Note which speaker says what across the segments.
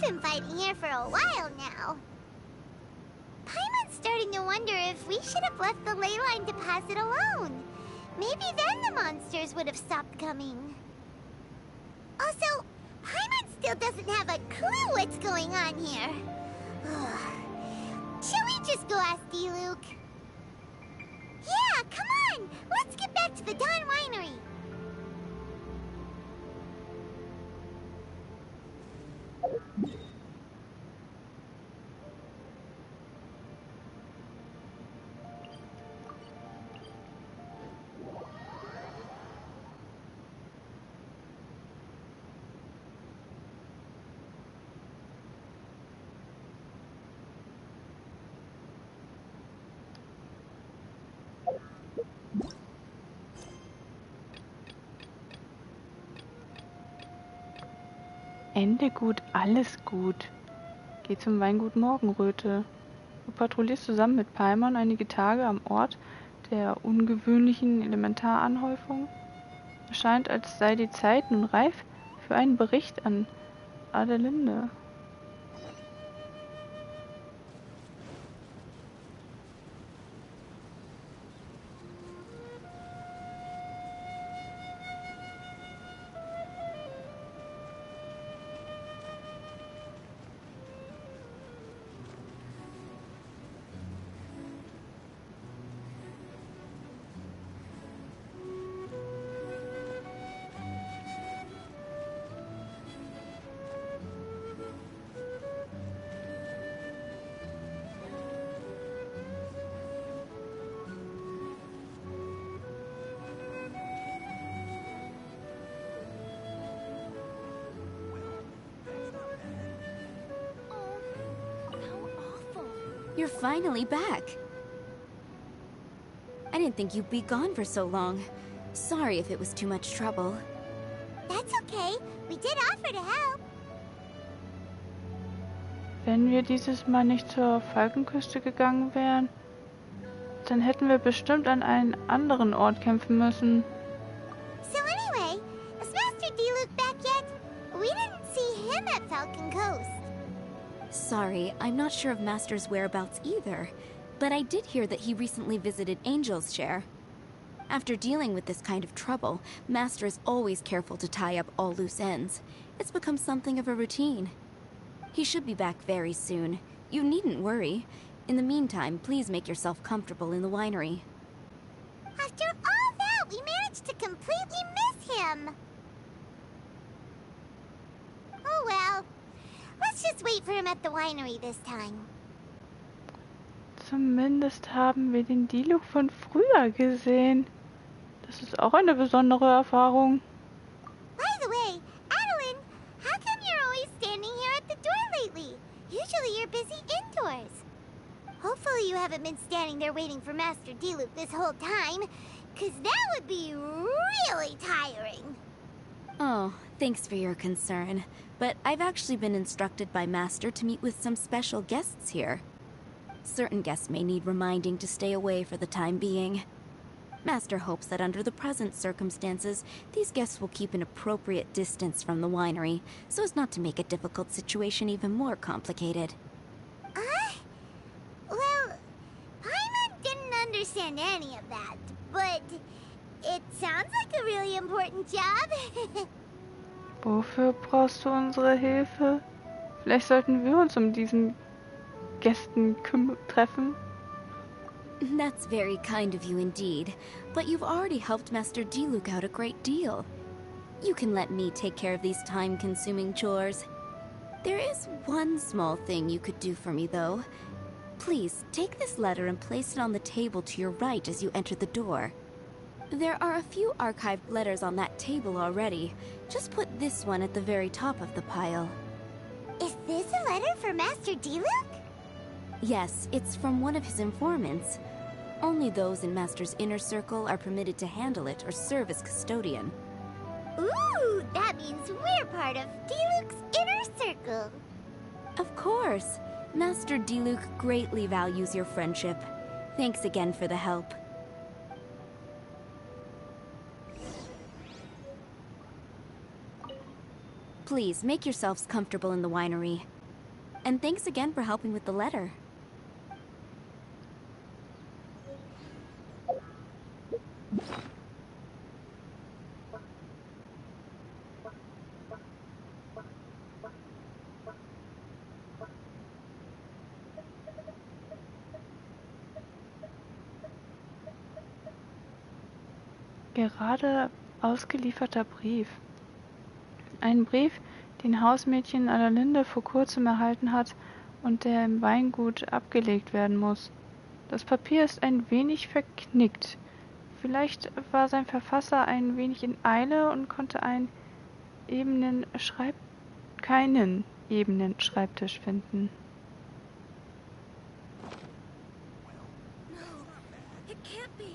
Speaker 1: We've been fighting here for a while now. Paimon's starting to wonder if we should have left the ley line deposit alone. Maybe then the monsters would have stopped coming. Also, Paimon still doesn't have a clue what's going on here. Shall we just go ask D-Luke? Yeah, come on! Let's get back to the Dawn Winery!
Speaker 2: Ende gut, alles gut. Geh zum Weingut Morgenröte. Du patrouillierst zusammen mit Paimon einige Tage am Ort der ungewöhnlichen Elementaranhäufung. Es scheint, als sei die Zeit nun reif für einen Bericht an Adelinde.
Speaker 3: You're finally back. I didn't think you'd be gone for so long. Sorry if it was too much trouble.
Speaker 1: That's okay. We did offer to help.
Speaker 2: Wenn wir dieses Mal nicht zur Falkenküste gegangen wären, dann hätten wir bestimmt an einen anderen Ort kämpfen müssen.
Speaker 1: So anyway, is Master D-Luke back yet? We didn't see him at Falcon Coast.
Speaker 3: Sorry, I'm not sure of Master's whereabouts either, but I did hear that he recently visited Angel's Share. After dealing with this kind of trouble, Master is always careful to tie up all loose ends. It's become something of a routine. He should be back very soon. You needn't worry. In the meantime, please make yourself comfortable in the winery.
Speaker 1: After all that, we managed to completely miss him. Oh well. Let's just wait for him at the winery this time.
Speaker 2: Zumindest haben wir den D-Luke von früher gesehen. Das ist auch eine besondere Erfahrung.
Speaker 1: By the way, Adeline, how come you're always standing here at the door lately? Usually you're busy indoors. Hopefully you haven't been standing there waiting for Master D-Luke this whole time, 'cause that would be really tiring.
Speaker 3: Oh, thanks for your concern. But I've actually been instructed by Master to meet with some special guests here. Certain guests may need reminding to stay away for the time being. Master hopes that under the present circumstances, these guests will keep an appropriate distance from the winery, so as not to make a difficult situation even more complicated.
Speaker 1: Well, Paimon didn't understand any of that, but it sounds like a really important job.
Speaker 2: Wofür brauchst du unsere Hilfe? Vielleicht sollten wir uns diesen Gästen treffen.
Speaker 3: That's very kind of you indeed, but you've already helped Master D-Luke out a great deal. You can let me take care of these time-consuming chores. There is one small thing you could do for me, though. Please, take this letter and place it on the table to your right as you enter the door. There are a few archived letters on that table already. Just put this one at the very top of the pile.
Speaker 1: Is this a letter for Master D-Luke?
Speaker 3: Yes, it's from one of his informants. Only those in Master's inner circle are permitted to handle it or serve as custodian.
Speaker 1: Ooh, that means we're part of D-Luke's inner circle.
Speaker 3: Of course. Master D-Luke greatly values your friendship. Thanks again for the help. Please, make yourselves comfortable in the winery. And thanks again for helping with the letter.
Speaker 2: Gerade ausgelieferter Brief. Ein Brief, den Hausmädchen Adelinde vor kurzem erhalten hat und der im Weingut abgelegt werden muss. Das Papier ist ein wenig verknickt. Vielleicht war sein Verfasser ein wenig in Eile und konnte keinen ebenen Schreibtisch finden.
Speaker 3: No, it can't be.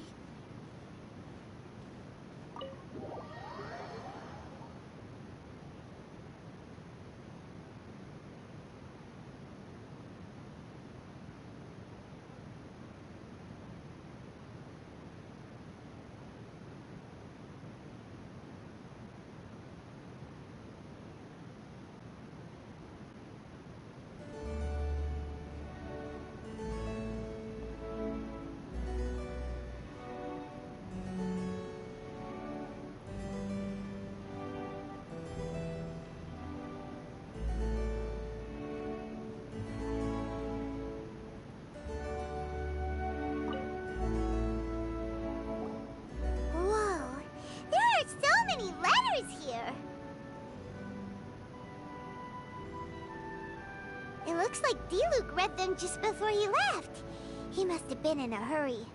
Speaker 1: It looks like Diluc read them just before he left. He must have been in a hurry.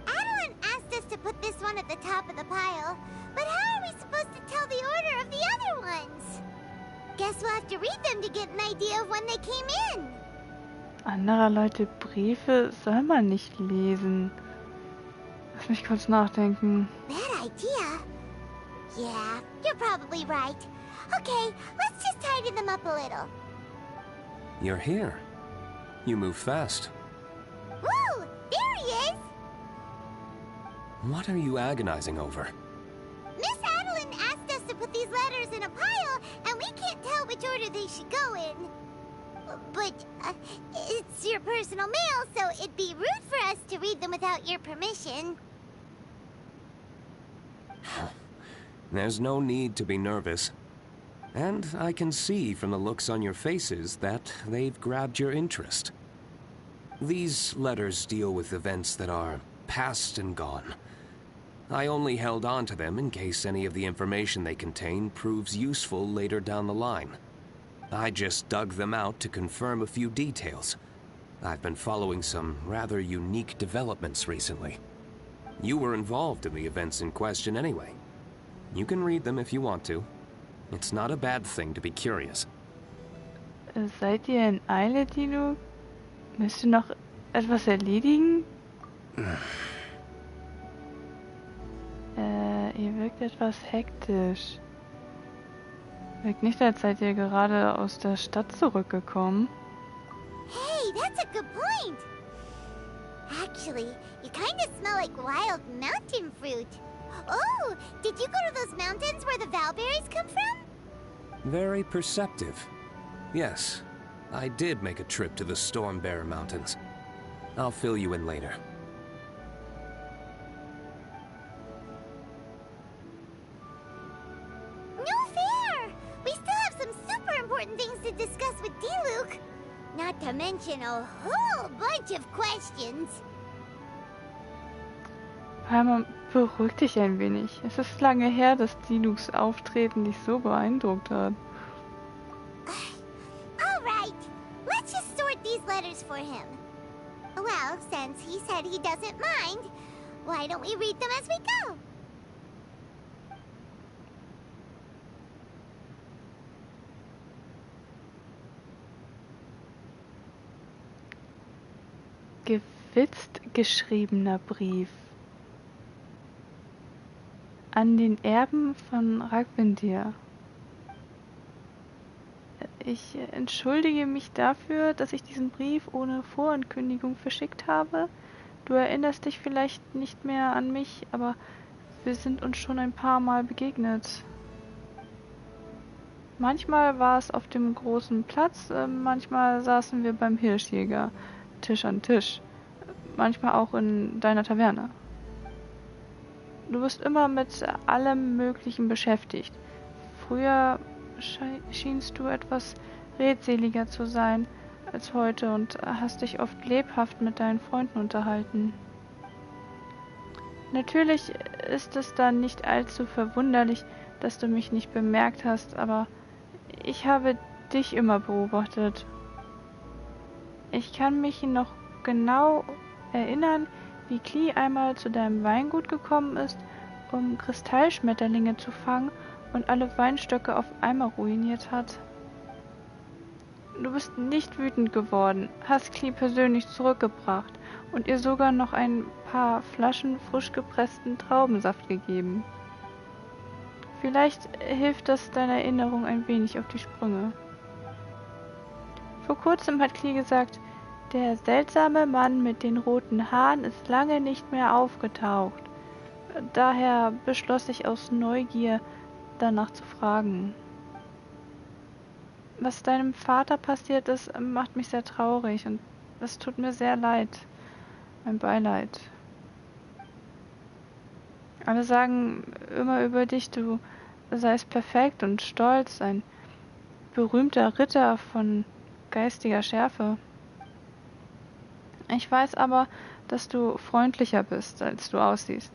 Speaker 1: Adeline asked us to put this one at the top of the pile, but how are we supposed to tell the order of the other ones? Guess we'll have to read them to get an idea of when they came in.
Speaker 2: Anderer Leute Briefe soll man nicht lesen. Lass mich kurz nachdenken.
Speaker 1: Bad idea. Yeah, you're probably right. Okay, let's just tidy them up a little.
Speaker 4: You're here. You move fast.
Speaker 1: Woo! There he is!
Speaker 4: What are you agonizing over?
Speaker 1: Miss Adeline asked us to put these letters in a pile, and we can't tell which order they should go in. But, it's your personal mail, so it'd be rude for us to read them without your permission.
Speaker 4: There's no need to be nervous. And I can see from the looks on your faces that they've grabbed your interest. These letters deal with events that are past and gone. I only held on to them in case any of the information they contain proves useful later down the line. I just dug them out to confirm a few details. I've been following some rather unique developments recently. You were involved in the events in question anyway. You can read them if you want to. It's not a bad thing to be curious.
Speaker 2: Seid ihr in Eile, Diluc? Müsst ihr noch etwas erledigen? Ihr wirkt etwas hektisch. Wirkt nicht, als seid ihr gerade aus der Stadt zurückgekommen.
Speaker 1: Hey, that's a good point. Actually, you kind of smell like wild mountain fruit. Oh, did you go to those mountains where the valberries come from?
Speaker 4: Very perceptive. Yes, I did make a trip to the Stormbearer Mountains. I'll fill you in later.
Speaker 1: No fair! We still have some super important things to discuss with Diluc. Not to mention a whole bunch of questions.
Speaker 2: Paimon, beruhig dich ein wenig. Es ist lange her, dass Dilucs Auftreten dich so beeindruckt hat.
Speaker 1: Alright, let's just sort these letters for him. Well, since he said he doesn't mind, why don't we read them as we go?
Speaker 2: Gewitzt geschriebener Brief. An den Erben von Ragvindir. Ich entschuldige mich dafür, dass ich diesen Brief ohne Vorankündigung verschickt habe. Du erinnerst dich vielleicht nicht mehr an mich, aber wir sind uns schon ein paar Mal begegnet. Manchmal war es auf dem großen Platz, manchmal saßen wir beim Hirschjäger, Tisch an Tisch. Manchmal auch in deiner Taverne. Du bist immer mit allem Möglichen beschäftigt. Früher schienst du etwas redseliger zu sein als heute und hast dich oft lebhaft mit deinen Freunden unterhalten. Natürlich ist es dann nicht allzu verwunderlich, dass du mich nicht bemerkt hast, aber ich habe dich immer beobachtet. Ich kann mich noch genau erinnern, wie Klee einmal zu deinem Weingut gekommen ist, um Kristallschmetterlinge zu fangen und alle Weinstöcke auf einmal ruiniert hat. Du bist nicht wütend geworden, hast Klee persönlich zurückgebracht und ihr sogar noch ein paar Flaschen frisch gepressten Traubensaft gegeben. Vielleicht hilft das deiner Erinnerung ein wenig auf die Sprünge. Vor kurzem hat Klee gesagt, der seltsame Mann mit den roten Haaren ist lange nicht mehr aufgetaucht. Daher beschloss ich aus Neugier, danach zu fragen. Was deinem Vater passiert ist, macht mich sehr traurig und es tut mir sehr leid. Mein Beileid. Alle sagen immer über dich, du seist perfekt und stolz, ein berühmter Ritter von geistiger Schärfe. Ich weiß aber, dass du freundlicher bist, als du aussiehst.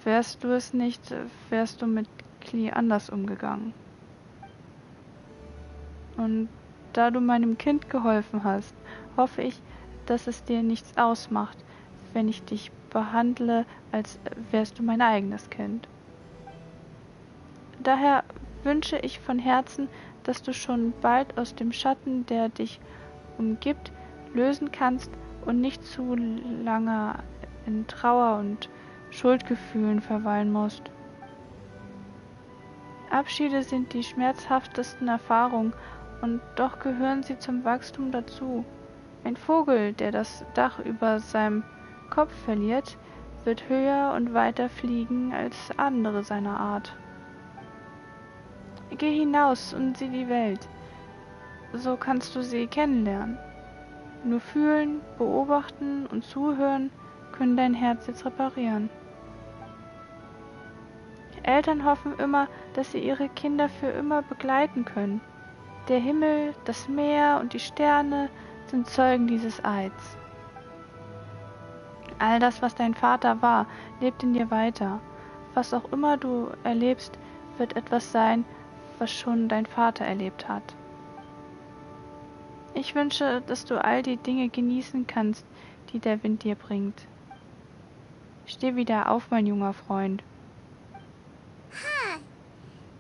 Speaker 2: Wärst du es nicht, wärst du mit Klee anders umgegangen. Und da du meinem Kind geholfen hast, hoffe ich, dass es dir nichts ausmacht, wenn ich dich behandle, als wärst du mein eigenes Kind. Daher wünsche ich von Herzen, dass du schon bald aus dem Schatten, der dich umgibt, lösen kannst und nicht zu lange in Trauer und Schuldgefühlen verweilen musst. Abschiede sind die schmerzhaftesten Erfahrungen und doch gehören sie zum Wachstum dazu. Ein Vogel, der das Dach über seinem Kopf verliert, wird höher und weiter fliegen als andere seiner Art. Geh hinaus und sieh die Welt. So kannst du sie kennenlernen. Nur fühlen, beobachten und zuhören können dein Herz jetzt reparieren. Eltern hoffen immer, dass sie ihre Kinder für immer begleiten können. Der Himmel, das Meer und die Sterne sind Zeugen dieses Eids. All das, was dein Vater war, lebt in dir weiter. Was auch immer du erlebst, wird etwas sein, was schon dein Vater erlebt hat. Ich wünsche, dass du all die Dinge genießen kannst, die der Wind dir bringt. Steh wieder auf, mein junger Freund.
Speaker 1: Huh.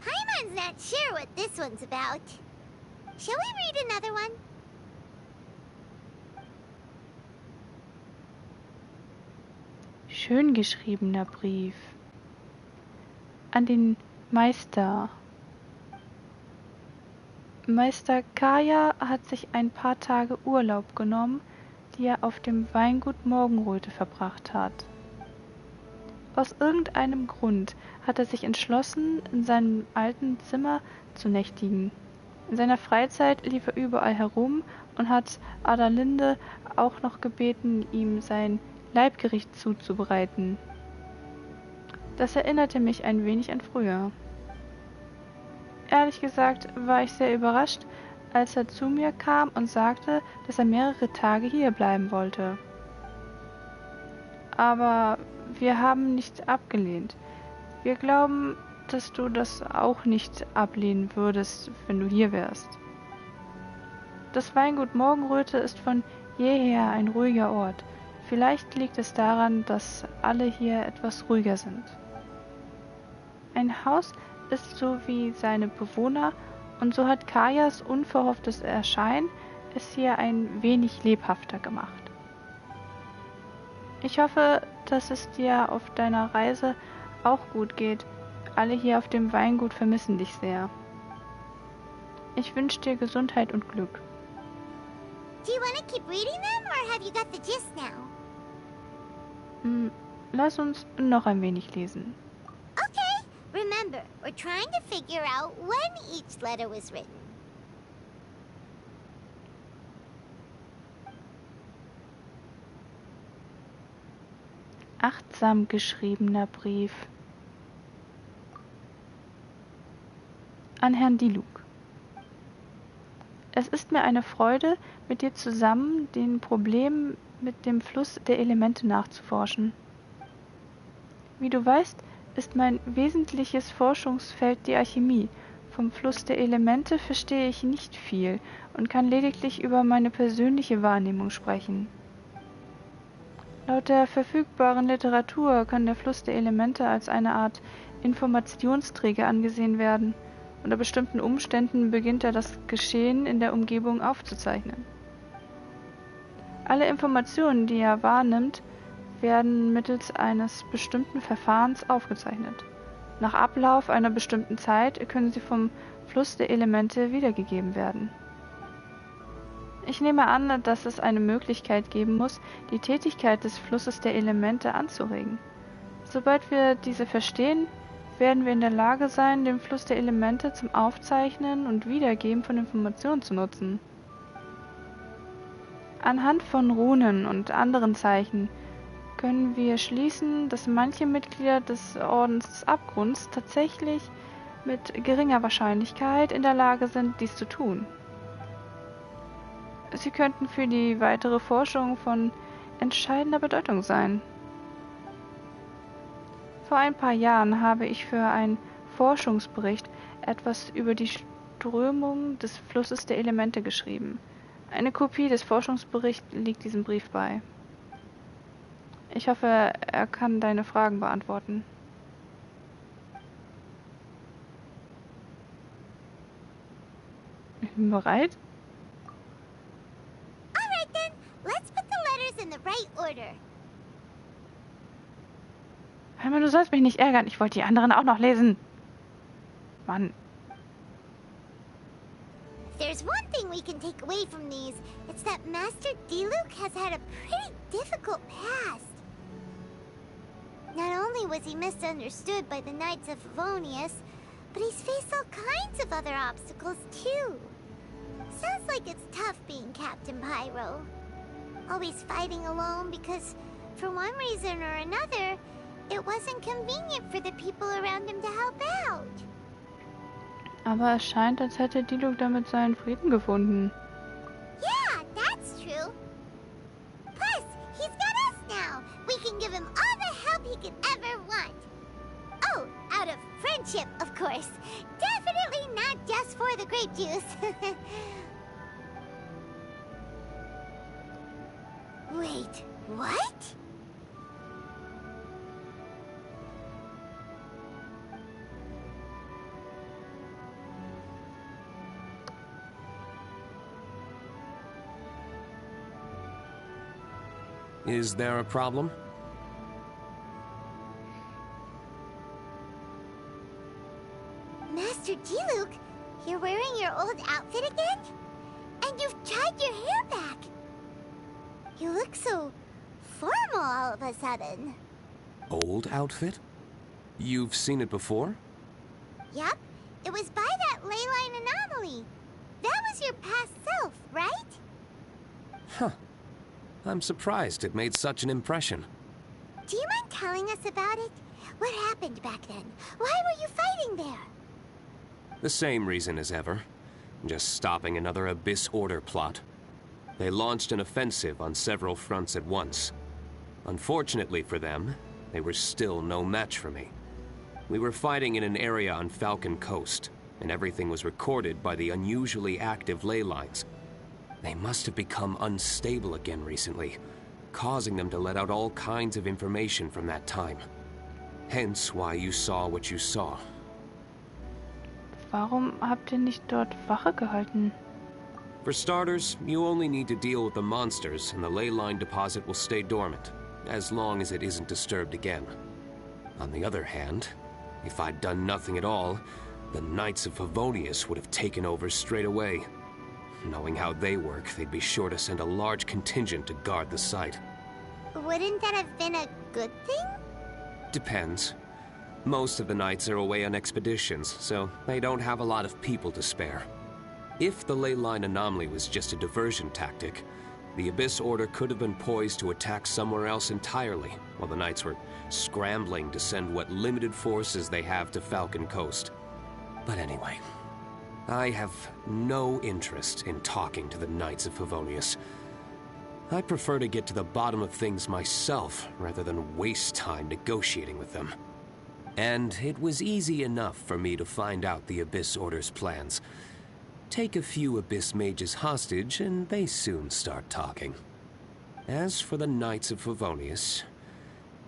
Speaker 1: Paimon's not sure what this one's about. Shall we read another one?
Speaker 2: Schön geschriebener Brief. An den Meister. Meister Kaya hat sich ein paar Tage Urlaub genommen, die er auf dem Weingut Morgenröte verbracht hat. Aus irgendeinem Grund hat er sich entschlossen, in seinem alten Zimmer zu nächtigen. In seiner Freizeit lief er überall herum und hat Adalinde auch noch gebeten, ihm sein Leibgericht zuzubereiten. Das erinnerte mich ein wenig an früher. Ehrlich gesagt war ich sehr überrascht, als er zu mir kam und sagte, dass er mehrere Tage hier bleiben wollte. Aber wir haben nicht abgelehnt. Wir glauben, dass du das auch nicht ablehnen würdest, wenn du hier wärst. Das Weingut Morgenröte ist von jeher ein ruhiger Ort. Vielleicht liegt es daran, dass alle hier etwas ruhiger sind. Ein Haus ist so wie seine Bewohner und so hat Kayas unverhofftes Erscheinen es hier ein wenig lebhafter gemacht. Ich hoffe, dass es dir auf deiner Reise auch gut geht. Alle hier auf dem Weingut vermissen dich sehr. Ich wünsche dir Gesundheit und Glück.
Speaker 1: Do you want to keep reading them, or have you got the gist now?
Speaker 2: lass uns noch ein wenig lesen.
Speaker 1: Okay, remember, we're trying to figure out when each letter was written.
Speaker 2: Achtsam geschriebener Brief an Herrn Diluc. Es ist mir eine Freude, mit dir zusammen den Problemen mit dem Fluss der Elemente nachzuforschen. Wie du weißt, ist mein wesentliches Forschungsfeld die Alchemie. Vom Fluss der Elemente verstehe ich nicht viel und kann lediglich über meine persönliche Wahrnehmung sprechen. Laut der verfügbaren Literatur kann der Fluss der Elemente als eine Art Informationsträger angesehen werden. Unter bestimmten Umständen beginnt er das Geschehen in der Umgebung aufzuzeichnen. Alle Informationen, die er wahrnimmt, werden mittels eines bestimmten Verfahrens aufgezeichnet. Nach Ablauf einer bestimmten Zeit können sie vom Fluss der Elemente wiedergegeben werden. Ich nehme an, dass es eine Möglichkeit geben muss, die Tätigkeit des Flusses der Elemente anzuregen. Sobald wir diese verstehen, werden wir in der Lage sein, den Fluss der Elemente zum Aufzeichnen und Wiedergeben von Informationen zu nutzen. Anhand von Runen und anderen Zeichen können wir schließen, dass manche Mitglieder des Ordens des Abgrunds tatsächlich mit geringer Wahrscheinlichkeit in der Lage sind, dies zu tun. Sie könnten für die weitere Forschung von entscheidender Bedeutung sein. Vor ein paar Jahren habe ich für einen Forschungsbericht etwas über die Strömung des Flusses der Elemente geschrieben. Eine Kopie des Forschungsberichts liegt diesem Brief bei. Ich hoffe, er kann deine Fragen beantworten. Ich bin bereit?
Speaker 1: Alright then, let's put the letters in the right order.
Speaker 2: Hör mal, du sollst mich nicht ärgern. Ich wollte die anderen auch noch lesen. Mann.
Speaker 1: If there's one thing we can take away from these, it's that Master Diluc has had a pretty difficult past. Not only was he misunderstood by the Knights of Favonius, but he's faced all kinds of other obstacles too. Sounds like it's tough being Captain Pyro. Always fighting alone because, for one reason or another, it wasn't convenient for the people around him to help out.
Speaker 2: Aber es scheint, als hätte Diluc damit seinen Frieden gefunden.
Speaker 1: Yeah, that's true. Plus, he's got us now. We can give him all the help he could ever want. Oh, out of friendship, of course. Definitely not just for the grape juice. Wait, what?
Speaker 4: Is there a problem?
Speaker 1: Master Diluc, you're wearing your old outfit again? And you've tied your hair back. You look so formal all of a sudden.
Speaker 4: Old outfit? You've seen it before?
Speaker 1: Yup, it was by that ley line anomaly. That was your past self, right?
Speaker 4: Huh. I'm surprised it made such an impression.
Speaker 1: Do you mind telling us about it? What happened back then? Why were you fighting there?
Speaker 4: The same reason as ever. Just stopping another Abyss Order plot. They launched an offensive on several fronts at once. Unfortunately for them, they were still no match for me. We were fighting in an area on Falcon Coast, and everything was recorded by the unusually active ley lines. They must have become unstable again recently, causing them to let out all kinds of information from that time. Hence why you saw what you saw.
Speaker 2: Warum habt ihr nicht dort Wache gehalten?
Speaker 4: For starters, you only need to deal with the monsters, and the ley line deposit will stay dormant, as long as it isn't disturbed again. On the other hand, if I'd done nothing at all, the Knights of Favonius would have taken over straight away. Knowing how they work, they'd be sure to send a large contingent to guard the site.
Speaker 1: Wouldn't that have been a good thing?
Speaker 4: Depends. Most of the knights are away on expeditions, so they don't have a lot of people to spare. If the ley line anomaly was just a diversion tactic, the Abyss Order could have been poised to attack somewhere else entirely, while the knights were scrambling to send what limited forces they have to Falcon Coast. But anyway, I have no interest in talking to the Knights of Favonius. I prefer to get to the bottom of things myself, rather than waste time negotiating with them. And it was easy enough for me to find out the Abyss Order's plans. Take a few Abyss mages hostage, and they soon start talking. As for the Knights of Favonius,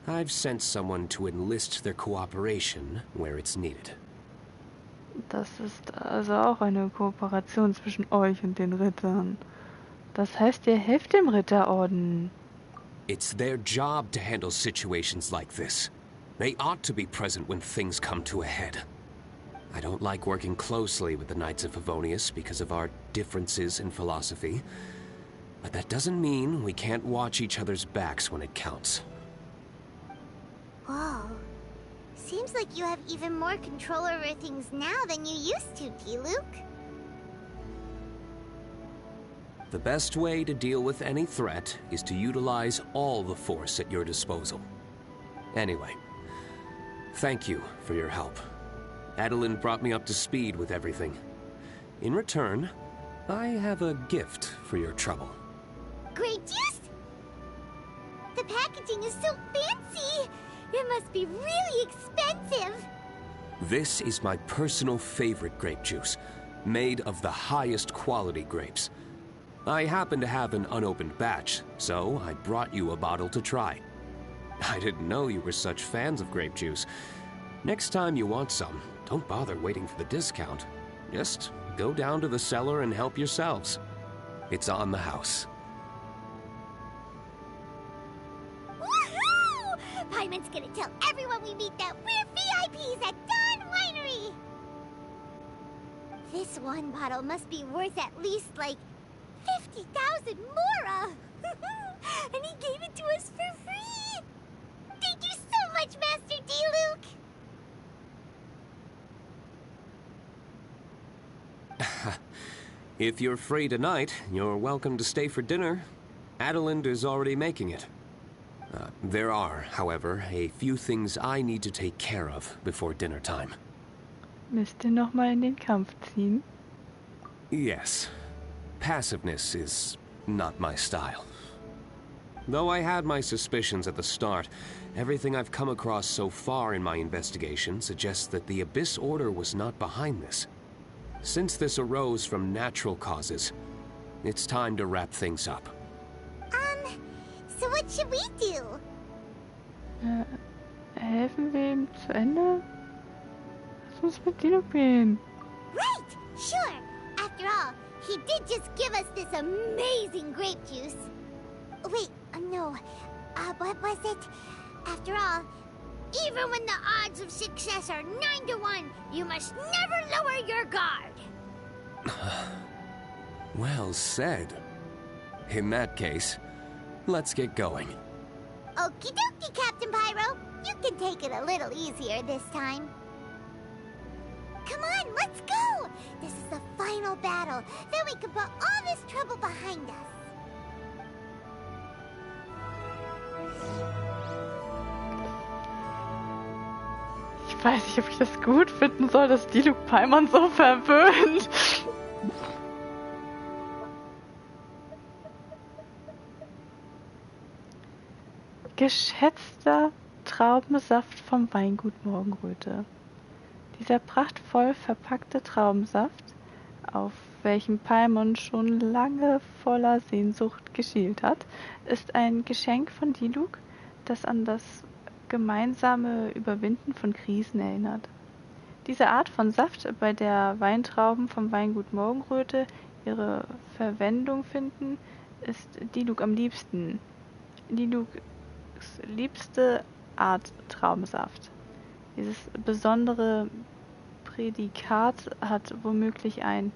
Speaker 4: I've sent someone to enlist their cooperation where it's needed.
Speaker 2: Das ist also auch eine Kooperation zwischen euch und den Rittern. Das heißt, ihr helft dem Ritterorden.
Speaker 4: It's their job to handle situations like this. They ought to be present when things come to a head. I don't like working closely with the Knights of Favonius because of our differences in philosophy, but that doesn't mean we can't watch each other's backs when it counts.
Speaker 1: Whoa. Seems like you have even more control over things now than you used to, Diluc.
Speaker 4: The best way to deal with any threat is to utilize all the force at your disposal. Anyway, thank you for your help. Adeline brought me up to speed with everything. In return, I have a gift for your trouble.
Speaker 1: Grape juice? The packaging is so fancy! It must be really expensive!
Speaker 4: This is my personal favorite grape juice, made of the highest quality grapes. I happen to have an unopened batch, so I brought you a bottle to try. I didn't know you were such fans of grape juice. Next time you want some, don't bother waiting for the discount. Just go down to the cellar and help yourselves. It's on the house.
Speaker 1: Woohoo! Paimon's gonna tell everyone we meet that we're VIPs at Dawn Winery! This one bottle must be worth at least, like, 50,000 mora! And he gave it to us for free! Thank you so much, Master Diluc!
Speaker 4: If you're free tonight, you're welcome to stay for dinner. Adeline is already making it. There are, however, a few things I need to take care of before dinner time.
Speaker 2: Müsst ihr noch mal in den Kampf ziehen?
Speaker 4: Yes. Passiveness is not my style. Though I had my suspicions at the start, everything I've come across so far in my investigation suggests that the Abyss Order was not behind this. Since this arose from natural causes, it's time to wrap things up.
Speaker 1: So what should we do?
Speaker 2: Helfen wir ihm zu Ende? Lass uns mit Diluc gehen.
Speaker 1: Right! Sure! After all, he did just give us this amazing grape juice. Wait, no. What was it? After all, even when the odds of success are 9 to 1, you must never lower your guard.
Speaker 4: Well said. In that case, let's get going.
Speaker 1: Okie dokie, Captain Pyro. You can take it a little easier this time. Come on, let's go! This is the final battle. Then we can put all this trouble behind us.
Speaker 2: Ich weiß nicht, ob ich das gut finden soll, dass Diluc Paimon so verwöhnt. Geschätzter Traubensaft vom Weingut Morgenröte. Dieser prachtvoll verpackte Traubensaft, auf welchen Paimon schon lange voller Sehnsucht geschielt hat, ist ein Geschenk von Diluc, das an das gemeinsame Überwinden von Krisen erinnert. Diese Art von Saft, bei der Weintrauben vom Weingut Morgenröte ihre Verwendung finden, ist Diluc am liebsten. Dilucs liebste Art Traubensaft. Dieses besondere Prädikat hat womöglich einen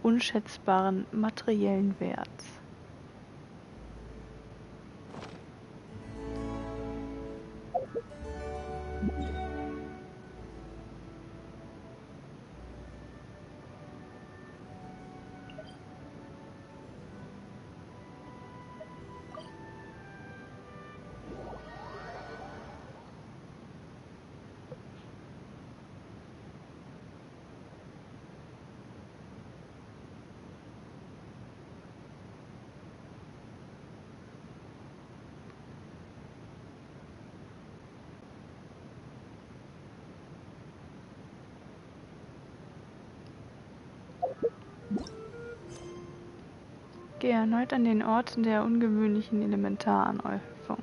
Speaker 2: unschätzbaren materiellen Wert. Gehe erneut an den Ort der ungewöhnlichen Elementaranhäufung.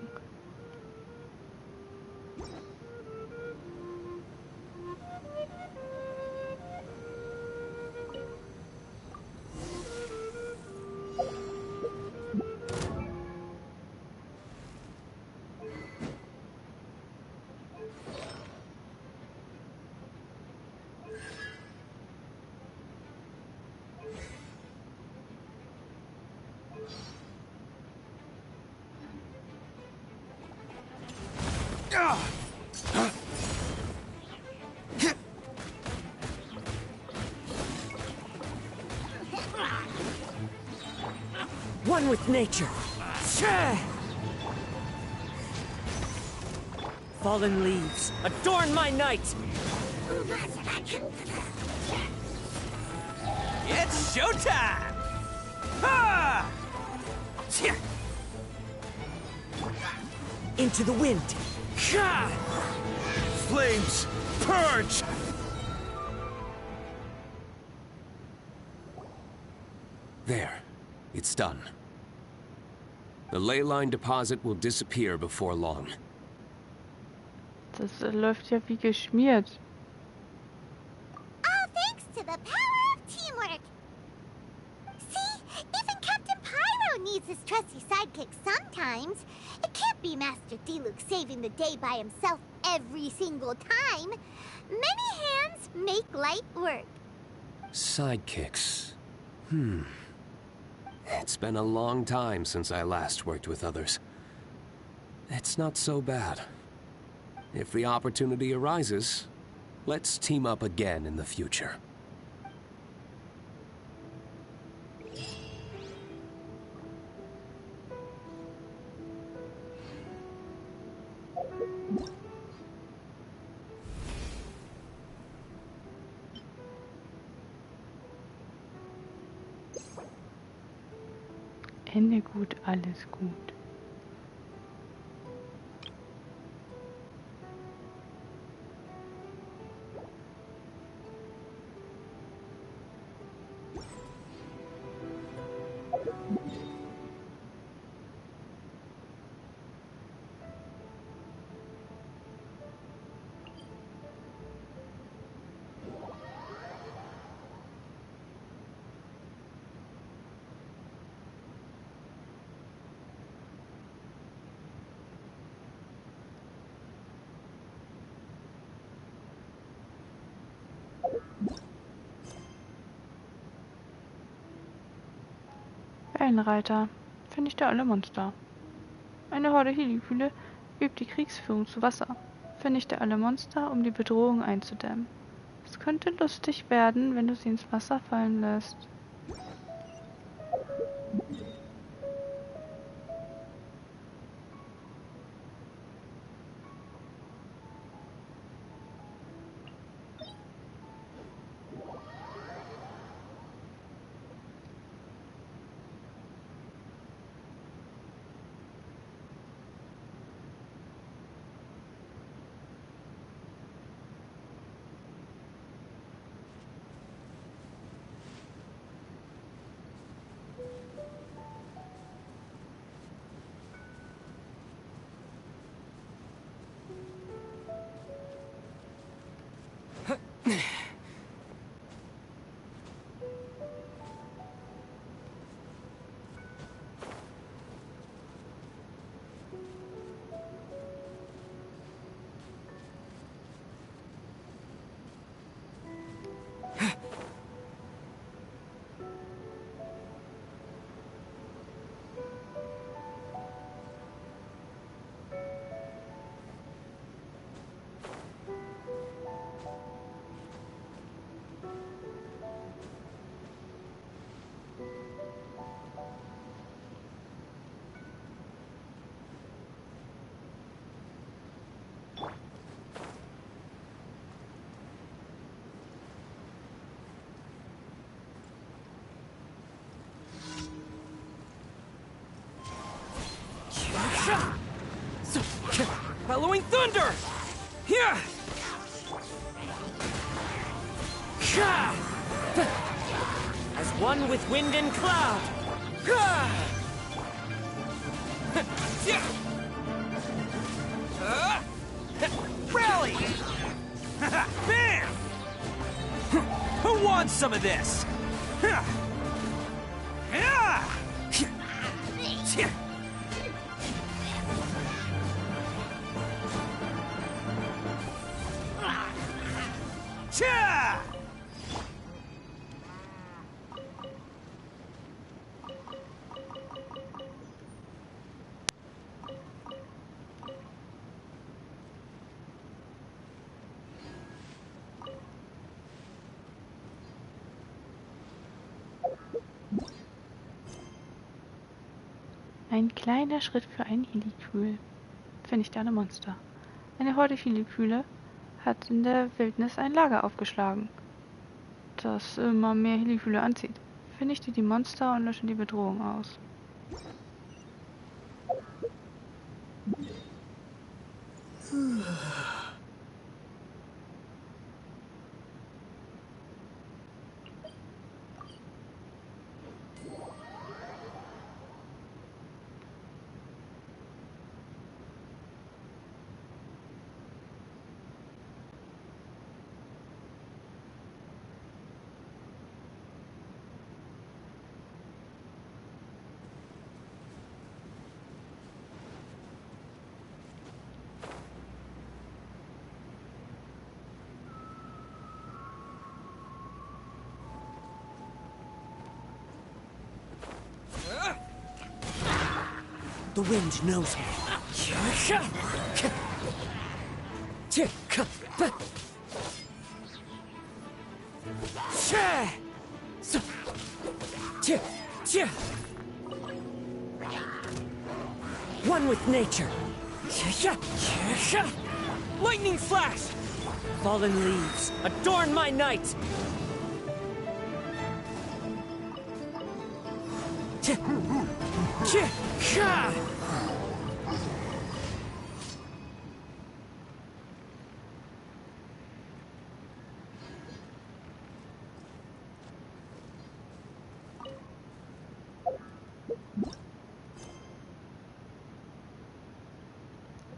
Speaker 5: One with nature. Fallen leaves, adorn my night! It's showtime! Ha! Into the wind!
Speaker 6: Flames, purge!
Speaker 4: There. It's done. The ley line deposit will disappear before long.
Speaker 2: Das läuft ja wie geschmiert.
Speaker 1: All thanks to the power of teamwork. See, even Captain Pyro needs his trusty sidekick sometimes. It can't be Master Diluc saving the day by himself every single time. Many hands make light work.
Speaker 4: Sidekicks. It's been a long time since I last worked with others. It's not so bad. If the opportunity arises, let's team up again in the future.
Speaker 2: Ende gut, alles gut. Wellenreiter. Vernichte alle Monster. Eine Horde Helikühle übt die Kriegsführung zu Wasser. Vernichte alle Monster, um die Bedrohung einzudämmen. Es könnte lustig werden, wenn du sie ins Wasser fallen lässt.
Speaker 5: Bellowing thunder! Here! As one with wind and cloud! Rally! Bam! Who wants some of this?
Speaker 2: Ein kleiner Schritt für einen Helikühl. Vernichte alle Monster. Eine Horde Helikühle hat in der Wildnis ein Lager aufgeschlagen, das immer mehr Helikühle anzieht. Vernichte die Monster und lösche die Bedrohung aus.
Speaker 5: The wind knows me. One with nature. Lightning flash! Fallen leaves, adorn my night!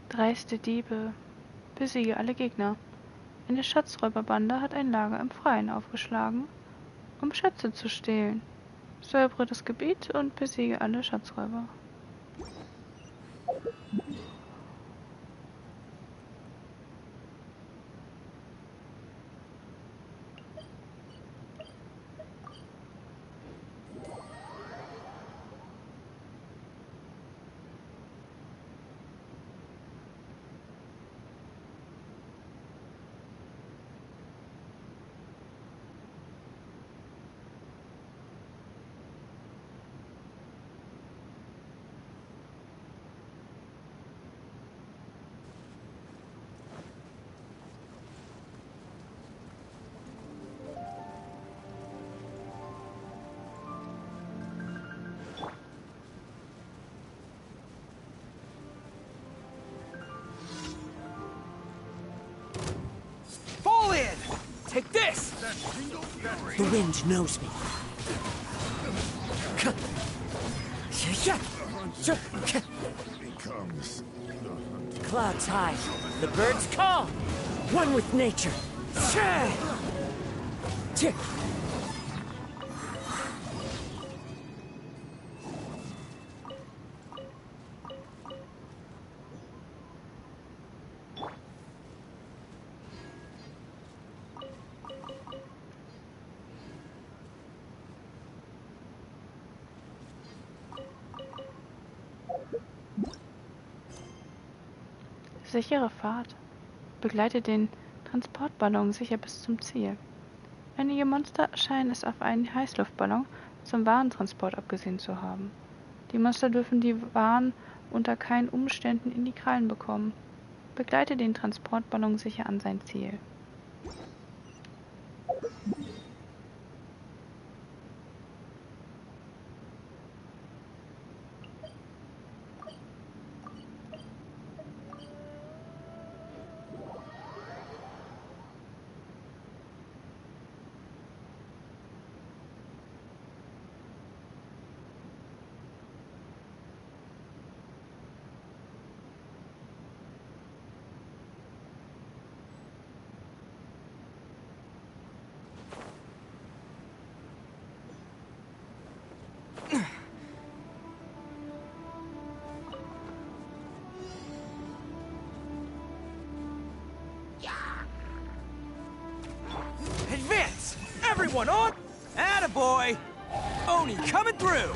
Speaker 2: Dreiste Diebe. Besiege alle Gegner. Eine Schatzräuberbande hat ein Lager im Freien aufgeschlagen, um Schätze zu stehlen. Säubere das Gebiet und besiege alle Schatzräuber.
Speaker 5: Fall in! Take this! The wind knows me. Clouds high, the birds call. One with nature.
Speaker 2: Sichere Fahrt. Begleite den Transportballon sicher bis zum Ziel. Einige Monster scheinen es auf einen Heißluftballon zum Warentransport abgesehen zu haben. Die Monster dürfen die Waren unter keinen Umständen in die Krallen bekommen. Begleite den Transportballon sicher an sein Ziel.
Speaker 6: Everyone on! Attaboy! Oni coming through!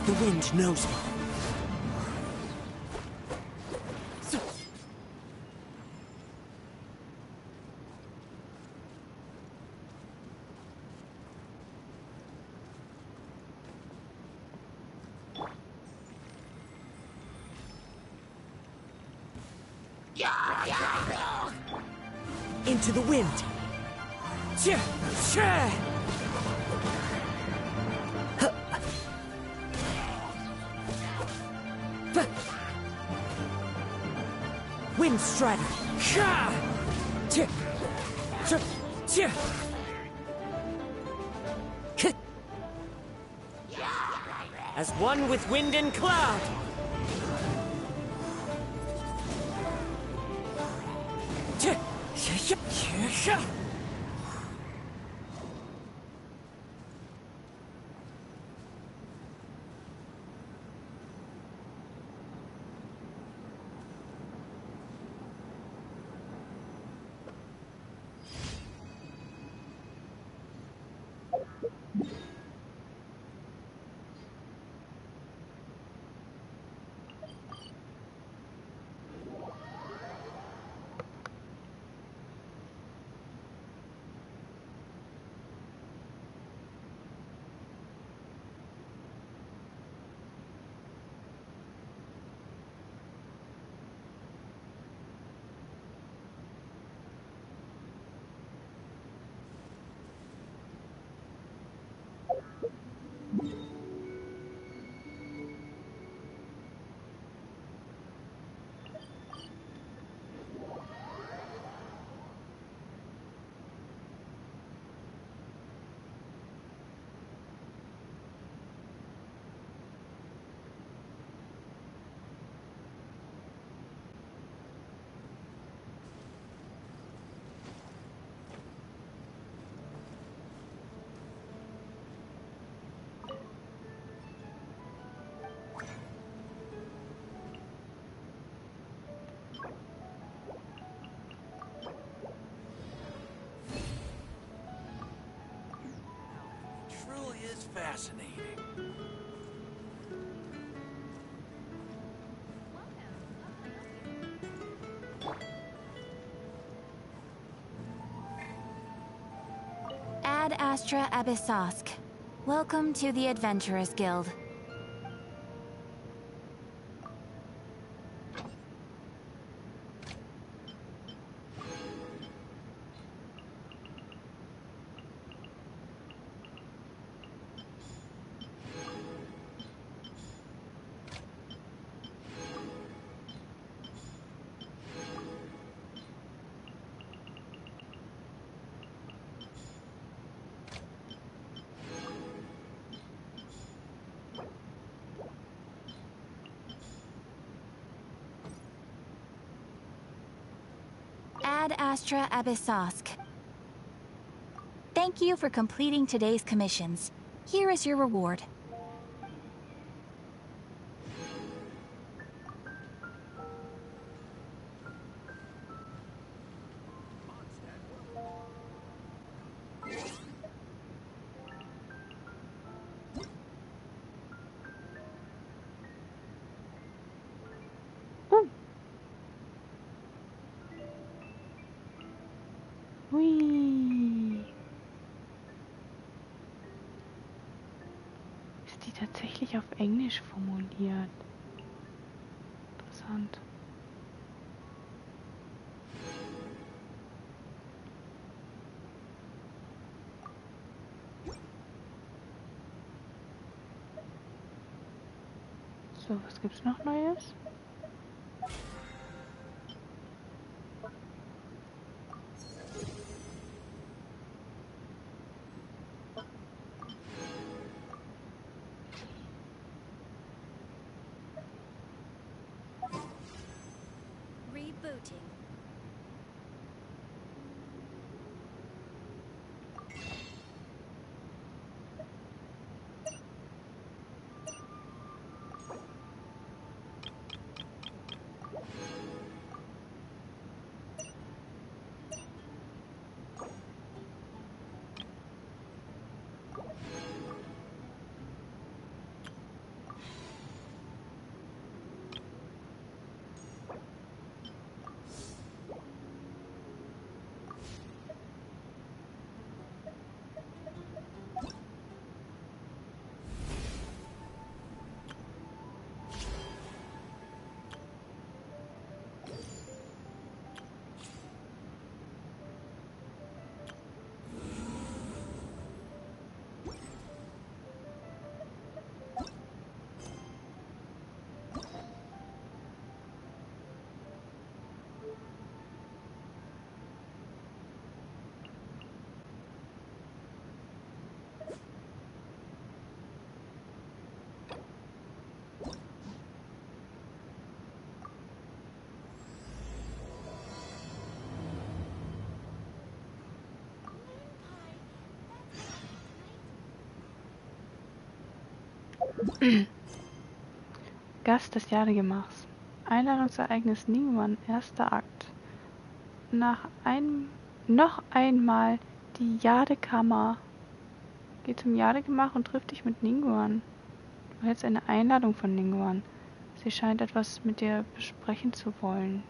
Speaker 5: The wind knows me. Into the wind. Wind Strider. As one with wind and cloud.
Speaker 6: Truly is fascinating.
Speaker 7: Ad Astra Abyssosk. Welcome to the Adventurers Guild. Ad Astra Abyssosk. Thank you for completing today's commissions. Here is your reward.
Speaker 2: Hui. Ist die tatsächlich auf Englisch formuliert? Interessant. So, was gibt's noch Neues?
Speaker 3: Rebooting.
Speaker 2: Gast des Jadegemachs. Einladungsereignis Ningguang, erster Akt. Noch einmal die Jadekammer. Geh zum Jadegemach und triff dich mit Ningguang. Du hältst eine Einladung von Ningguang. Sie scheint etwas mit dir besprechen zu wollen.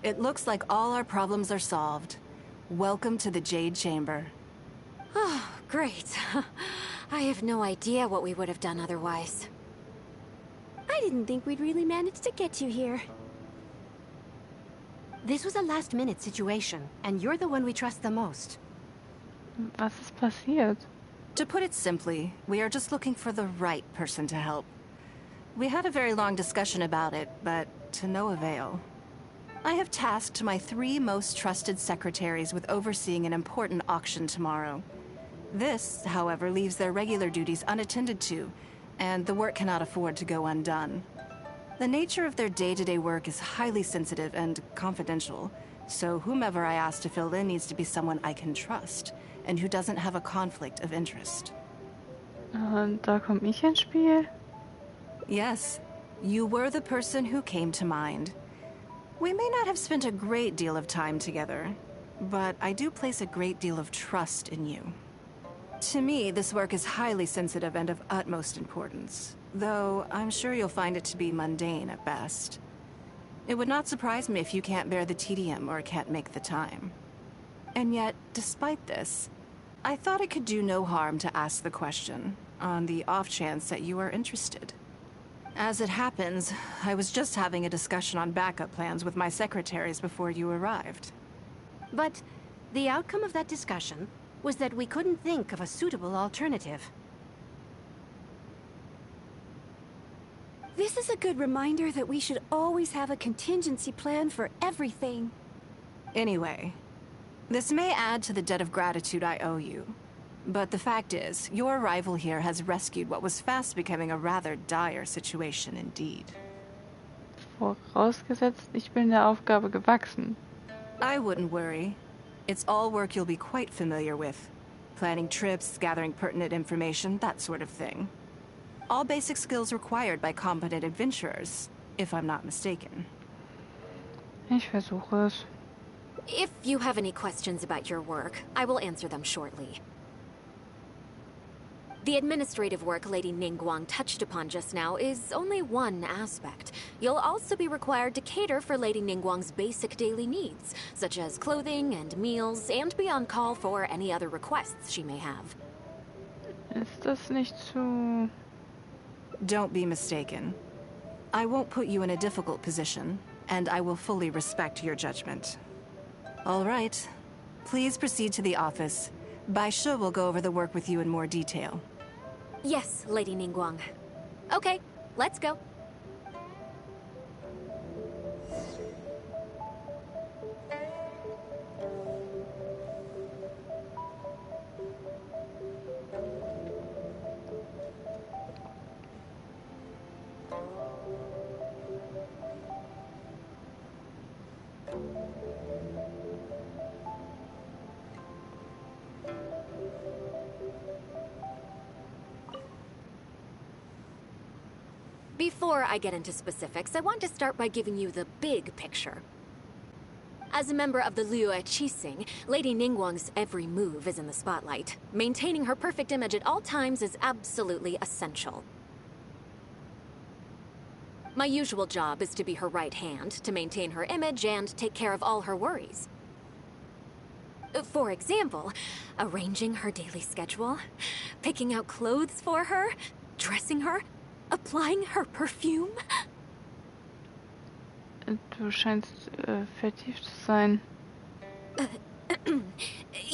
Speaker 8: It looks like all our problems are solved. Welcome to the Jade Chamber.
Speaker 9: Oh, great. I have no idea what we would have done otherwise.
Speaker 10: I didn't think we'd really manage to get you here. This was a last-minute situation, and you're the one we trust the most.
Speaker 2: Was ist passiert?
Speaker 8: To put it simply, we are just looking for the right person to help. We had a very long discussion about it, but to no avail. I have tasked my 3 most trusted secretaries with overseeing an important auction tomorrow. This, however, leaves their regular duties unattended to, and the work cannot afford to go undone. The nature of their day-to-day work is highly sensitive and confidential, so whomever I ask to fill in needs to be someone I can trust, and who doesn't have a conflict of interest.
Speaker 2: Da komme ich ins Spiel?
Speaker 8: Yes, you were the person who came to mind. We may not have spent a great deal of time together, but I do place a great deal of trust in you. To me, this work is highly sensitive and of utmost importance, though I'm sure you'll find it to be mundane at best. It would not surprise me if you can't bear the tedium or can't make the time. And yet, despite this, I thought it could do no harm to ask the question, on the off chance that you are interested. As it happens, I was just having a discussion on backup plans with my secretaries before you arrived.
Speaker 10: But the outcome of that discussion was that we couldn't think of a suitable alternative.
Speaker 11: This is a good reminder that we should always have a contingency plan for everything.
Speaker 8: Anyway, this may add to the debt of gratitude I owe you. But the fact is, your arrival here has rescued what was fast becoming a rather dire situation indeed.
Speaker 2: Vorausgesetzt, ich bin der Aufgabe gewachsen.
Speaker 8: I wouldn't worry. It's all work you'll be quite familiar with. Planning trips, gathering pertinent information, that sort of thing. All basic skills required by competent adventurers, if I'm not mistaken.
Speaker 2: Ich versuche es.
Speaker 9: If you have any questions about your work, I will answer them shortly. The administrative work Lady Ningguang touched upon just now is only one aspect. You'll also be required to cater for Lady Ningguang's basic daily needs, such as clothing and meals, and be on call for any other requests she may have.
Speaker 2: Ist das nicht zu...
Speaker 8: Don't be mistaken. I won't put you in a difficult position, and I will fully respect your judgment. All right. Please proceed to the office. Bai Shi will go over the work with you in more detail.
Speaker 9: Yes, Lady Ningguang. Okay, let's go. Before I get into specifics, I want to start by giving you the big picture. As a member of the Liyue Qixing, Lady Ningguang's every move is in the spotlight. Maintaining her perfect image at all times is absolutely essential. My usual job is to be her right hand, to maintain her image and take care of all her worries. For example, arranging her daily schedule, picking out clothes for her, dressing her, applying her perfume.
Speaker 2: Du scheinst vertieft zu sein.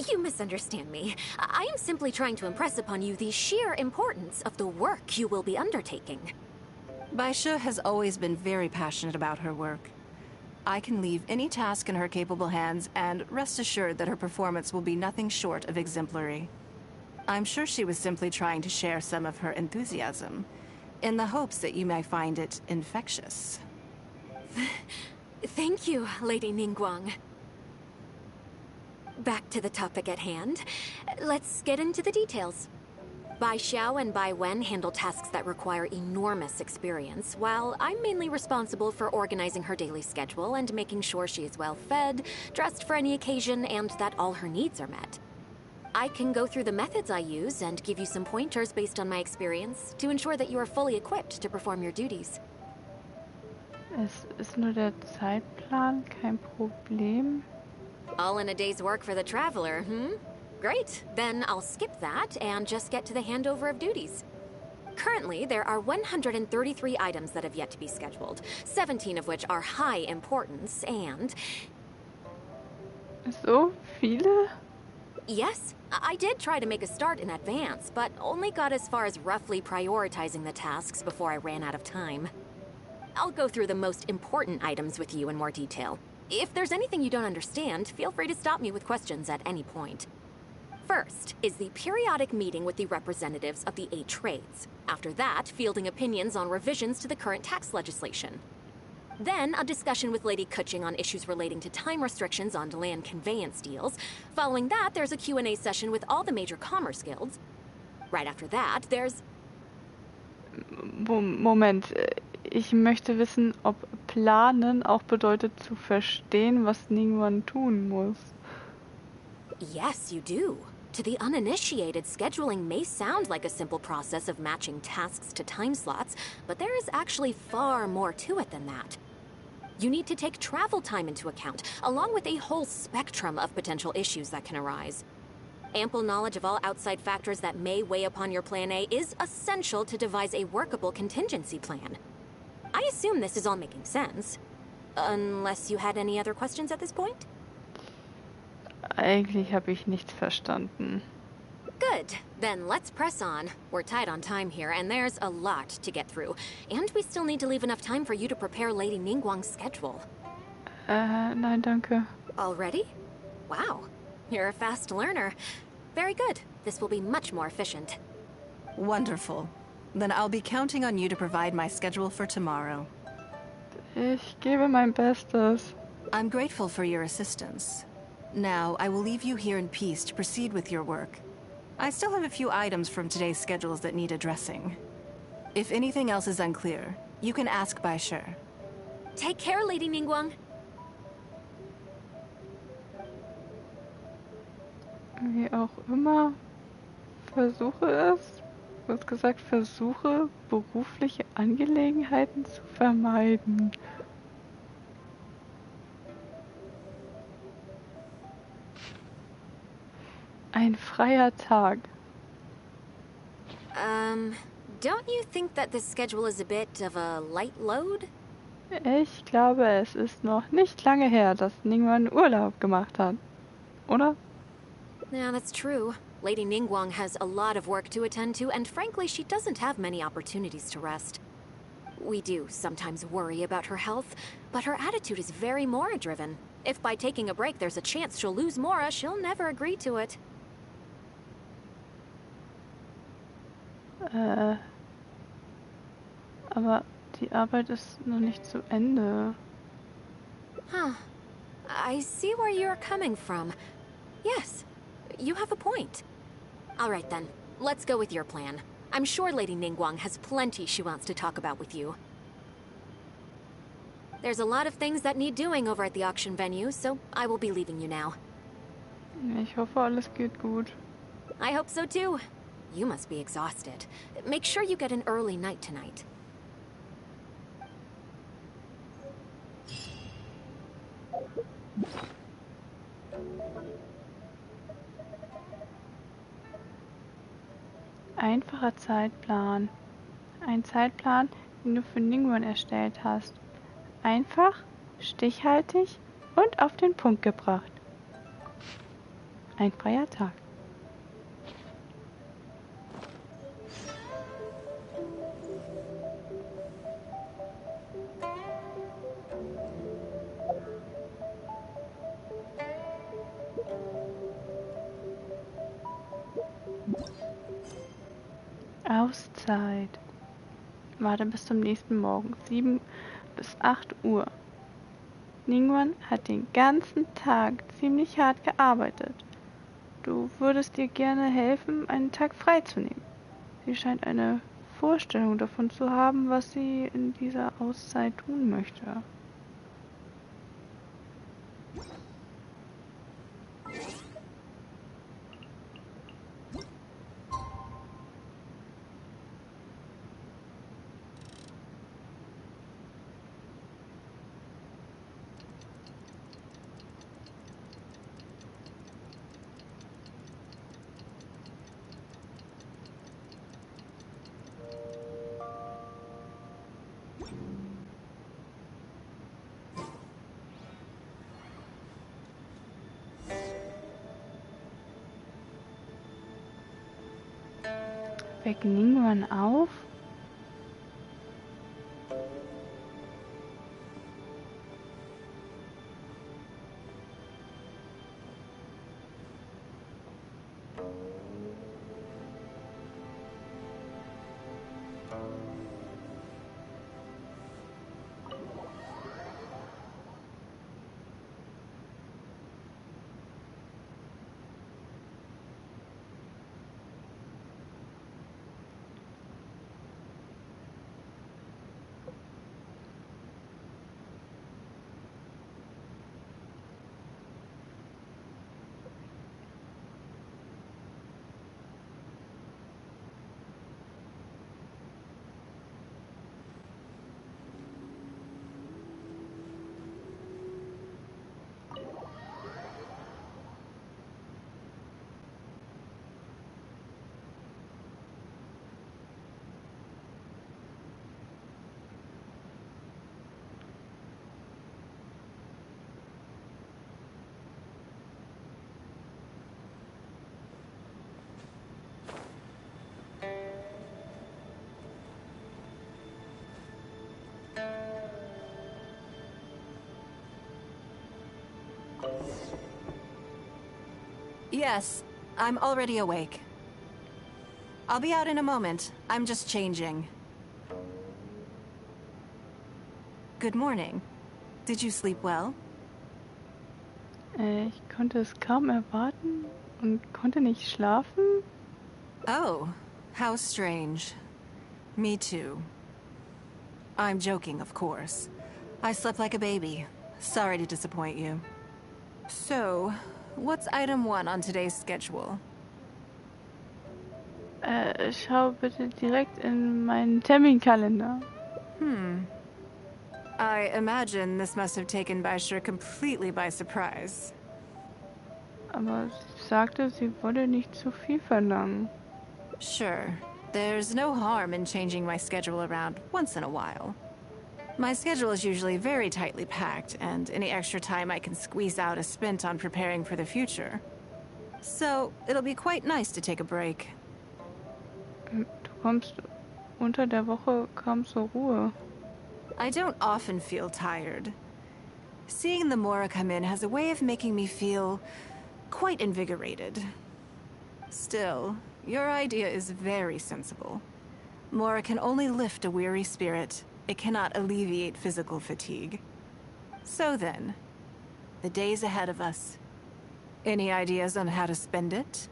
Speaker 9: You misunderstand me. I am simply trying to impress upon you the sheer importance of the work you will be undertaking.
Speaker 8: Bai Shi has always been very passionate about her work. I can leave any task in her capable hands, and rest assured that her performance will be nothing short of exemplary. I'm sure she was simply trying to share some of her enthusiasm, in the hopes that you may find it infectious.
Speaker 9: Thank you, Lady Ningguang. Back to the topic at hand. Let's get into the details. Bai Xiao and Bai Wen handle tasks that require enormous experience, while I'm mainly responsible for organizing her daily schedule and making sure she is well fed, dressed for any occasion, and that all her needs are met. I can go through the methods I use and give you some pointers based on my experience to ensure that you are fully equipped to perform your duties.
Speaker 2: Es ist nur der Zeitplan, kein Problem.
Speaker 9: All in a day's work for the traveler, Great, then I'll skip that and just get to the handover of duties. Currently, there are 133 items that have yet to be scheduled, 17 of which are high importance, and...
Speaker 2: So viele?
Speaker 9: Yes, I did try to make a start in advance, but only got as far as roughly prioritizing the tasks before I ran out of time. I'll go through the most important items with you in more detail. If there's anything you don't understand, feel free to stop me with questions at any point. First is the periodic meeting with the representatives of the 8 trades. After that, fielding opinions on revisions to the current tax legislation. Then, a discussion with Lady Kuching on issues relating to time restrictions on land conveyance deals. Following that, there's a Q&A session with all the major commerce guilds. Right after that, there's...
Speaker 2: Moment, ich möchte wissen, ob planen auch bedeutet zu verstehen, was Ningguang tun muss.
Speaker 9: Yes, you do. To the uninitiated, scheduling may sound like a simple process of matching tasks to time slots, but there is actually far more to it than that. You need to take travel time into account, along with a whole spectrum of potential issues that can arise. Ample knowledge of all outside factors that may weigh upon your Plan A is essential to devise a workable contingency plan. I assume this is all making sense. Unless you had any other questions at this point?
Speaker 2: Eigentlich habe ich nichts verstanden.
Speaker 9: Good. Then let's press on. We're tight on time here, and there's a lot to get through. And we still need to leave enough time for you to prepare Lady Ningguang's schedule.
Speaker 2: Nein, danke.
Speaker 9: Already? Wow. You're a fast learner. Very good. This will be much more efficient.
Speaker 8: Wonderful. Then I'll be counting on you to provide my schedule for tomorrow.
Speaker 2: Ich gebe mein Bestes.
Speaker 8: I'm grateful for your assistance. Now, I will leave you here in peace to proceed with your work. I still have a few items from today's schedules that need addressing. If anything else is unclear, you can ask Bai Shi.
Speaker 9: Take care, Lady Ningguang.
Speaker 2: Wie auch immer, versuche es. Du hast gesagt, versuche berufliche Angelegenheiten zu vermeiden. Ein freier Tag.
Speaker 9: Don't you think that this schedule is a bit of a light load?
Speaker 2: Ich glaube, es ist noch nicht lange her, dass Ningguang Urlaub gemacht hat. Oder?
Speaker 9: Yeah, that's true. Lady Ningguang has a lot of work to attend to, and frankly, she doesn't have many opportunities to rest. We do sometimes worry about her health, but her attitude is very Mora-driven. If by taking a break there's a chance she'll lose Mora, she'll never agree to it.
Speaker 2: Aber die Arbeit ist noch nicht zu Ende.
Speaker 9: Huh. I see where you're coming from. Yes, you have a point. All right then, let's go with your plan. I'm sure Lady Ningguang has plenty she wants to talk about with you. There's a lot of things that need doing over at the auction venue, so I will be leaving you now.
Speaker 2: Ich hoffe, alles geht gut.
Speaker 9: I hope so too. You must be exhausted. Make sure you get an early night tonight.
Speaker 2: Einfacher Zeitplan. Ein Zeitplan, den du für Ningguang erstellt hast. Einfach, stichhaltig und auf den Punkt gebracht. Ein freier Tag. Auszeit. Warte bis zum nächsten Morgen, 7 bis 8 Uhr. Ningguang hat den ganzen Tag ziemlich hart gearbeitet. Du würdest ihr gerne helfen, einen Tag frei zu nehmen. Sie scheint eine Vorstellung davon zu haben, was sie in dieser Auszeit tun möchte. Weck Ningguang auf?
Speaker 8: Yes, I'm already awake. I'll be out in a moment. I'm just changing. Good morning. Did you sleep well?
Speaker 2: Ich konnte es kaum erwarten und konnte nicht schlafen.
Speaker 8: Oh, how strange. Me too. I'm joking, of course. I slept like a baby. Sorry to disappoint you. So, what's item 1 on today's schedule?
Speaker 2: Schau bitte direkt in meinen Terminkalender.
Speaker 8: I imagine this must have taken Baisher completely by surprise.
Speaker 2: Aber sie sagte, sie wolle nicht zu viel verlangen.
Speaker 8: Sure. There's no harm in changing my schedule around once in a while. My schedule is usually very tightly packed, and any extra time I can squeeze out is spent on preparing for the future. So, it'll be quite nice to take a break.
Speaker 2: Du kommst unter der Woche kaum zur Ruhe.
Speaker 8: I don't often feel tired. Seeing the Mora come in has a way of making me feel quite invigorated. Still, your idea is very sensible. Mora can only lift a weary spirit. It cannot alleviate physical fatigue. So then, the days ahead of us. Any ideas on how to spend it?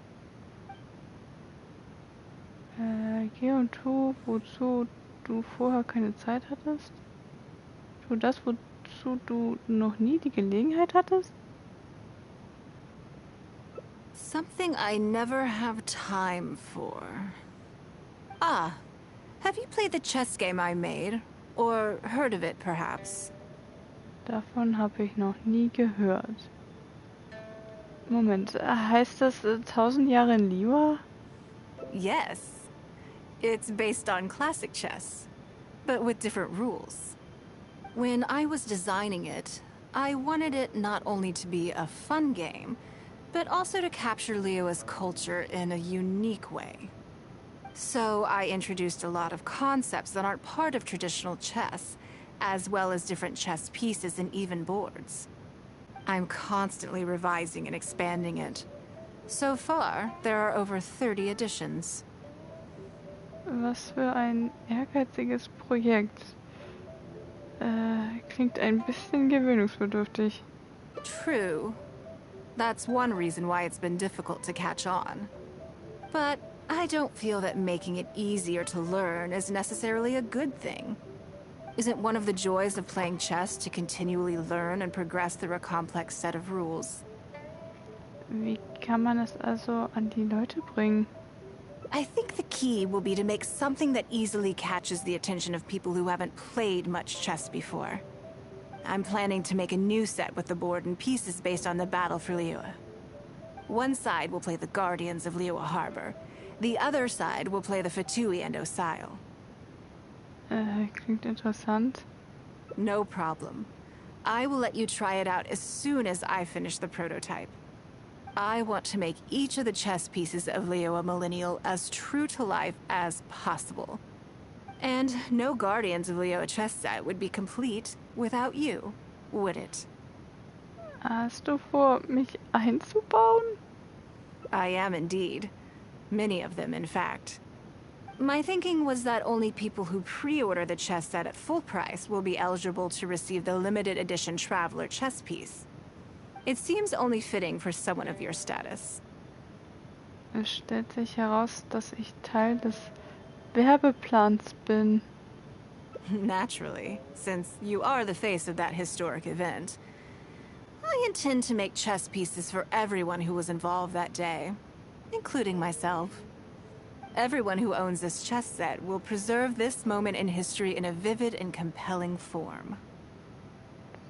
Speaker 2: Geh und tu, wozu du vorher keine Zeit hattest. Tu das, wozu du noch nie die Gelegenheit hattest.
Speaker 8: Something I never have time for. Ah, have you played the chess game I made? Or heard of it, perhaps?
Speaker 2: Davon habe ich noch nie gehört. Moment, heißt das 1000 Jahre in Liwa?
Speaker 8: Yes. It's based on classic chess, but with different rules. When I was designing it, I wanted it not only to be a fun game, but also to capture Liyue's culture in a unique way. So I introduced a lot of concepts that aren't part of traditional chess, as well as different chess pieces and even boards. I'm constantly revising and expanding it. So far, there are over 30 editions.
Speaker 2: Was für ein ehrgeiziges Projekt. Klingt ein bisschen gewöhnungsbedürftig.
Speaker 8: True. That's one reason why it's been difficult to catch on. But I don't feel that making it easier to learn is necessarily a good thing. Isn't one of the joys of playing chess to continually learn and progress through a complex set of rules?
Speaker 2: Wie kann man es also an die Leute bringen?
Speaker 8: I think the key will be to make something that easily catches the attention of people who haven't played much chess before. I'm planning to make a new set with the board and pieces based on the battle for Liyue. One side will play the Guardians of Liyue Harbor. The other side will play the Fatui and Osile.
Speaker 2: Klingt interessant.
Speaker 8: No problem. I will let you try it out as soon as I finish the prototype. I want to make each of the chess pieces of Liyue Millennial as true to life as possible. And no Guardians of Liyue chess set would be complete without you, would it?
Speaker 2: Hast du vor, mich einzubauen?
Speaker 8: I am indeed. Many of them, in fact. My thinking was that only people who pre-order the chess set at full price will be eligible to receive the limited edition Traveler chess piece. It seems only fitting for someone of your status.
Speaker 2: Es stellt sich heraus, dass ich Teil des Werbeplans bin.
Speaker 8: Naturally, since you are the face of that historic event. I intend to make chess pieces for everyone who was involved that day, including myself. Everyone who owns this chess set will preserve this moment in history in a vivid and compelling form.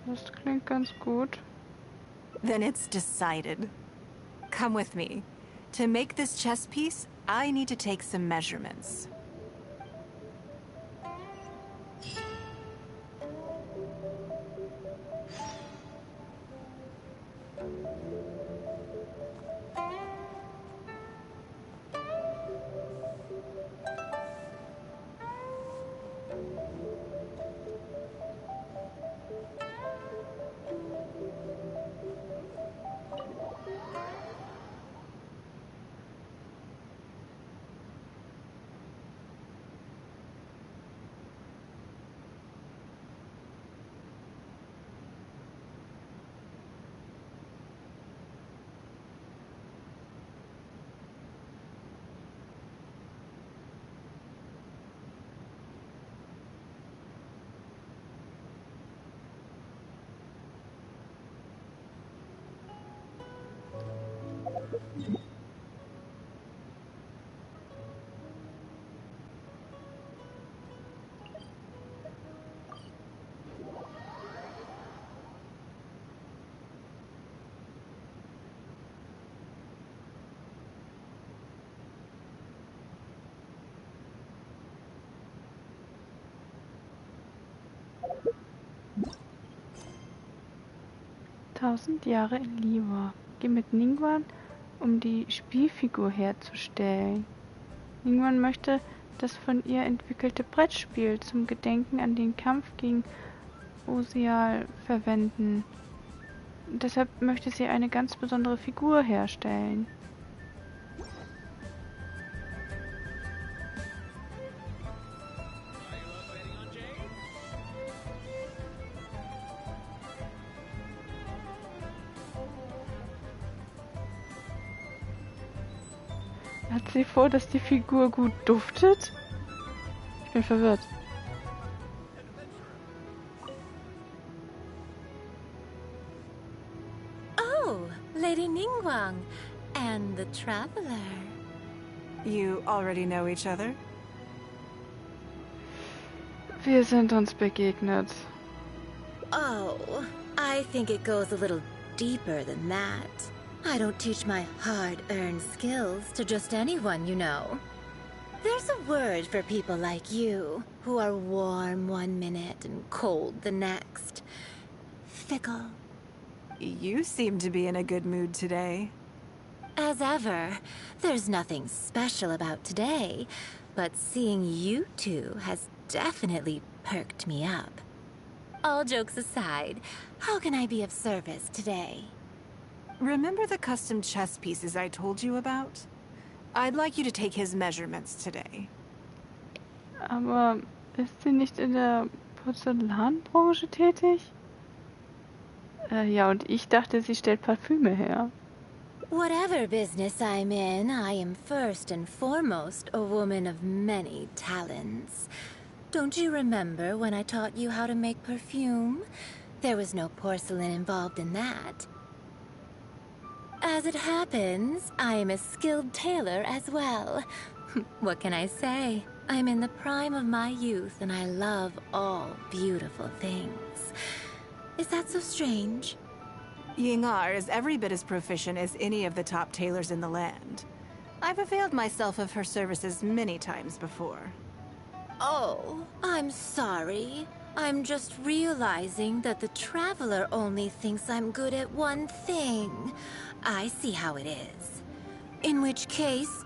Speaker 2: Das klingt ganz gut.
Speaker 8: Then it's decided. Come with me. To make this chess piece, I need to take some measurements.
Speaker 2: 1000 Jahre in Liwa. Geh mit Ningguang, um die Spielfigur herzustellen. Ningguang möchte das von ihr entwickelte Brettspiel zum Gedenken an den Kampf gegen Osial verwenden. Deshalb möchte sie eine ganz besondere Figur herstellen. Hat sie vor, dass die Figur gut duftet? Ich bin verwirrt.
Speaker 12: Oh, Lady Ningguang and the Traveler.
Speaker 8: You already know each other?
Speaker 2: Wir sind uns begegnet.
Speaker 12: Oh, I think it goes a little deeper than that. I don't teach my hard-earned skills to just anyone, you know. There's a word for people like you, who are warm one minute and cold the next. Fickle.
Speaker 8: You seem to be in a good mood today.
Speaker 12: As ever, there's nothing special about today, but seeing you two has definitely perked me up. All jokes aside, how can I be of service today?
Speaker 8: Remember the custom chess pieces I told you about? I'd like you to take his measurements today.
Speaker 2: Aber ist sie nicht in der Porzellanbranche tätig? Ja, und ich dachte, sie stellt Parfüme her.
Speaker 12: Whatever business I'm in, I am first and foremost a woman of many talents. Don't you remember when I taught you how to make perfume? There was no porcelain involved in that. As it happens, I am a skilled tailor as well. What can I say? I'm in the prime of my youth and I love all beautiful things. Is that so strange?
Speaker 8: Yingar is every bit as proficient as any of the top tailors in the land. I've availed myself of her services many times before.
Speaker 12: Oh, I'm sorry. I'm just realizing that the Traveler only thinks I'm good at one thing. I see how it is. In which case,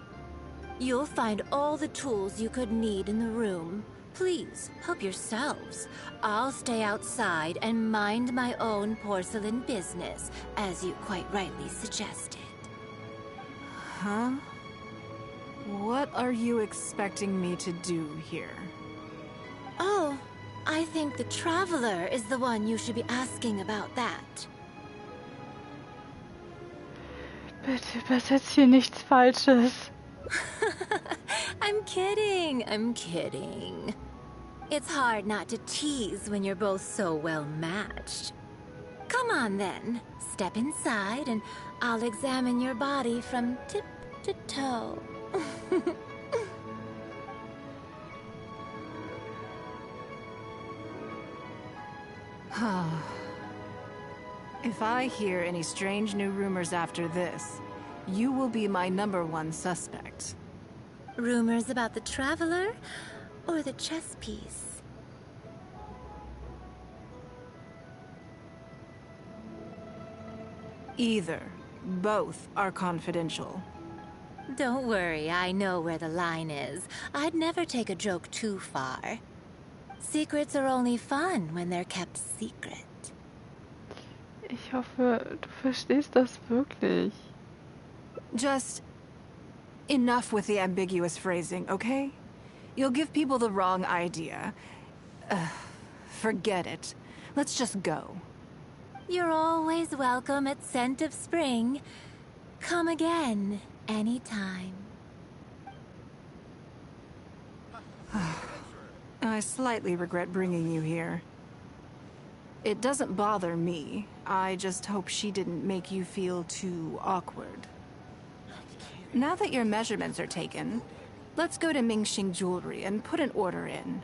Speaker 12: you'll find all the tools you could need in the room. Please, help yourselves. I'll stay outside and mind my own porcelain business, as you quite rightly suggested.
Speaker 8: Huh? What are you expecting me to do here?
Speaker 12: Oh, I think the Traveler is the one you should be asking about that.
Speaker 2: Bitte übersetz hier nichts Falsches.
Speaker 12: I'm kidding. It's hard not to tease when you're both so well matched. Come on then, step inside and I'll examine your body from tip to toe.
Speaker 8: If I hear any strange new rumors after this, you will be my #1 suspect.
Speaker 12: Rumors about the Traveler or the chess piece?
Speaker 8: Either. Both are confidential.
Speaker 12: Don't worry, I know where the line is. I'd never take a joke too far. Secrets are only fun when they're kept secret.
Speaker 2: Ich hoffe, du verstehst das wirklich.
Speaker 8: Just enough with the ambiguous phrasing, okay? You'll give people the wrong idea. Forget it. Let's just go.
Speaker 12: You're always welcome at Scent of Spring. Come again, anytime.
Speaker 8: I slightly regret bringing you here. It doesn't bother me. I just hope she didn't make you feel too awkward. Now that your measurements are taken, let's go to Mingxing Jewelry and put an order in.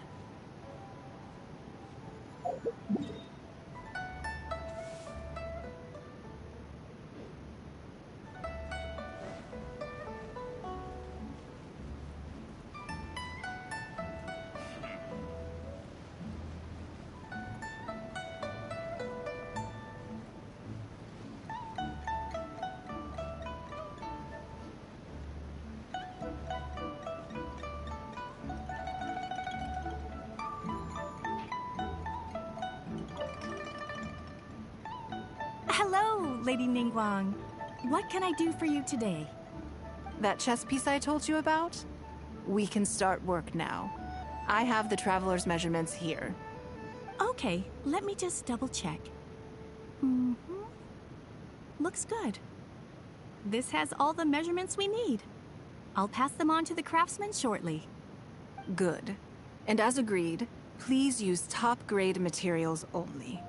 Speaker 13: Hello, Lady Ningguang. What can I do for you today?
Speaker 8: That chess piece I told you about? We can start work now. I have the traveler's measurements here.
Speaker 13: Okay, let me just double check. Looks good. This has all the measurements we need. I'll pass them on to the craftsman shortly.
Speaker 8: Good. And as agreed, please use top-grade materials only.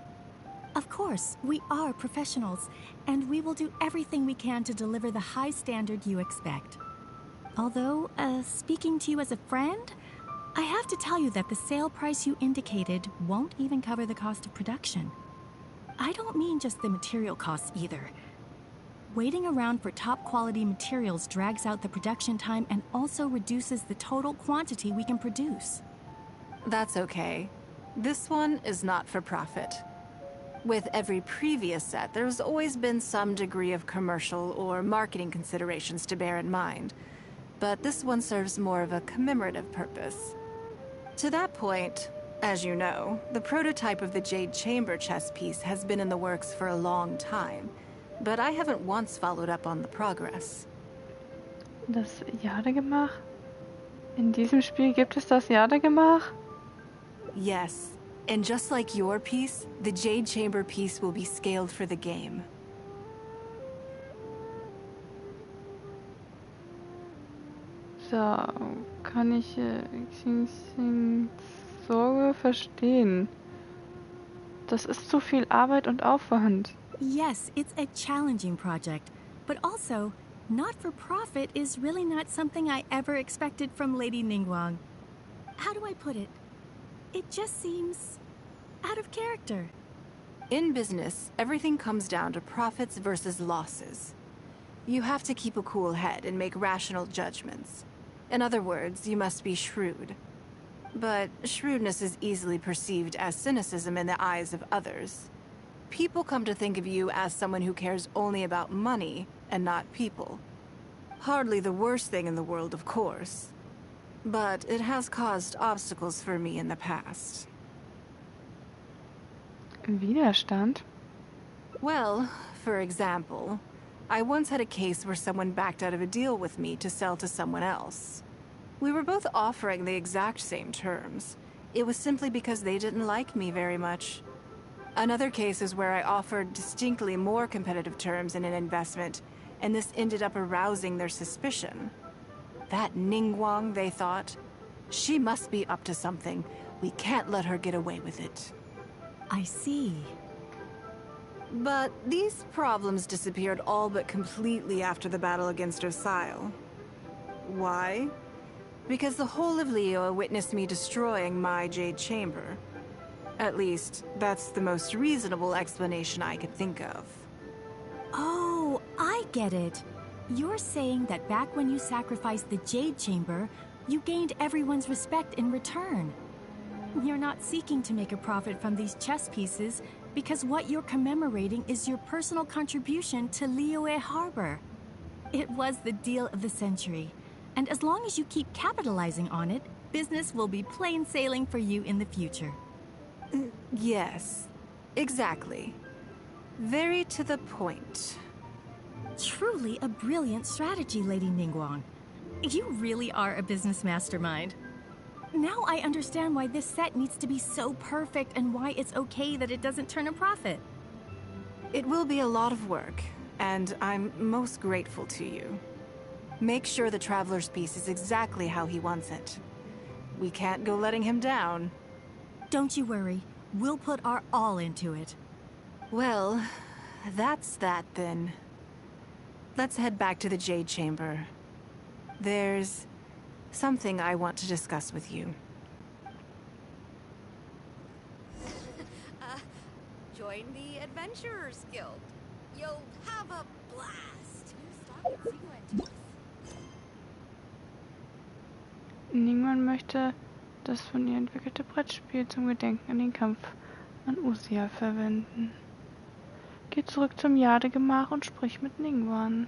Speaker 13: Of course, we are professionals, and we will do everything we can to deliver the high standard you expect. Although, speaking to you as a friend, I have to tell you that the sale price you indicated won't even cover the cost of production. I don't mean just the material costs either. Waiting around for top-quality materials drags out the production time and also reduces the total quantity we can produce.
Speaker 8: That's okay. This one is not for profit. With every previous set, there's always been some degree of commercial or marketing considerations to bear in mind. But this one serves more of a commemorative purpose. To that point, as you know, the prototype of the Jade Chamber chess piece has been in the works for a long time, but I haven't once followed up on the progress.
Speaker 2: Das Jadegemach? In diesem Spiel gibt es das Jadegemach?
Speaker 8: Yes, and just like your piece, the Jade Chamber piece will be scaled for the game.
Speaker 2: So, kann ich Xingxings Sorge verstehen. Das ist zu viel Arbeit und Aufwand.
Speaker 13: Yes, it's a challenging project, but also, not-for-profit is really not something I ever expected from Lady Ningguang. How do I put it? It just seems out of character.
Speaker 8: In business, everything comes down to profits versus losses. You have to keep a cool head and make rational judgments. In other words, you must be shrewd. But shrewdness is easily perceived as cynicism in the eyes of others. People come to think of you as someone who cares only about money and not people. Hardly the worst thing in the world, of course. But it has caused obstacles for me in the past.
Speaker 2: Widerstand?
Speaker 8: Well, for example, I once had a case where someone backed out of a deal with me to sell to someone else. We were both offering the exact same terms. It was simply because they didn't like me very much. Another case is where I offered distinctly more competitive terms in an investment, and this ended up arousing their suspicion. That Ningguang, they thought. She must be up to something. We can't let her get away with it.
Speaker 13: I see.
Speaker 8: But these problems disappeared all but completely after the battle against Osile. Why? Because the whole of Liyue witnessed me destroying my Jade Chamber. At least, that's the most reasonable explanation I could think of.
Speaker 13: Oh, I get it. You're saying that back when you sacrificed the Jade Chamber, you gained everyone's respect in return. You're not seeking to make a profit from these chess pieces because what you're commemorating is your personal contribution to Liyue Harbor. It was the deal of the century, and as long as you keep capitalizing on it, business will be plain sailing for you in the future.
Speaker 8: Yes, exactly. Very to the point.
Speaker 13: Truly a brilliant strategy, Lady Ningguang. You really are a business mastermind. Now I understand why this set needs to be so perfect and why it's okay that it doesn't turn a profit.
Speaker 8: It will be a lot of work, and I'm most grateful to you. Make sure the Traveler's piece is exactly how he wants it. We can't go letting him down.
Speaker 13: Don't you worry. We'll put our all into it.
Speaker 8: Well, that's that then. Let's head back to the Jade Chamber. There's something I want to discuss with you.
Speaker 9: Join the Adventurers Guild. You'll have a blast. New stock and
Speaker 2: Ningguang möchte das von ihr entwickelte Brettspiel zum Gedenken an den Kampf an Usia verwenden. Geh zurück zum Jadegemach und sprich mit Ningguang.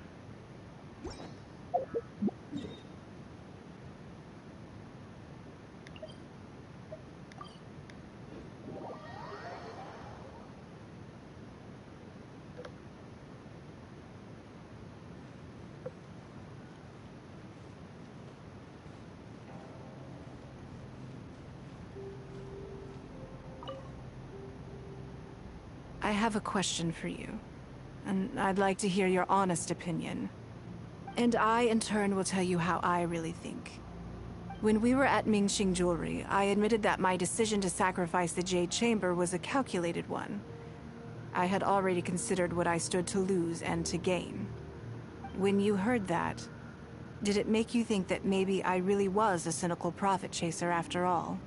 Speaker 8: I have a question for you, and I'd like to hear your honest opinion. And I, in turn, will tell you how I really think. When we were at Mingxing Jewelry, I admitted that my decision to sacrifice the Jade Chamber was a calculated one. I had already considered what I stood to lose and to gain. When you heard that, did it make you think that maybe I really was a cynical profit chaser after all?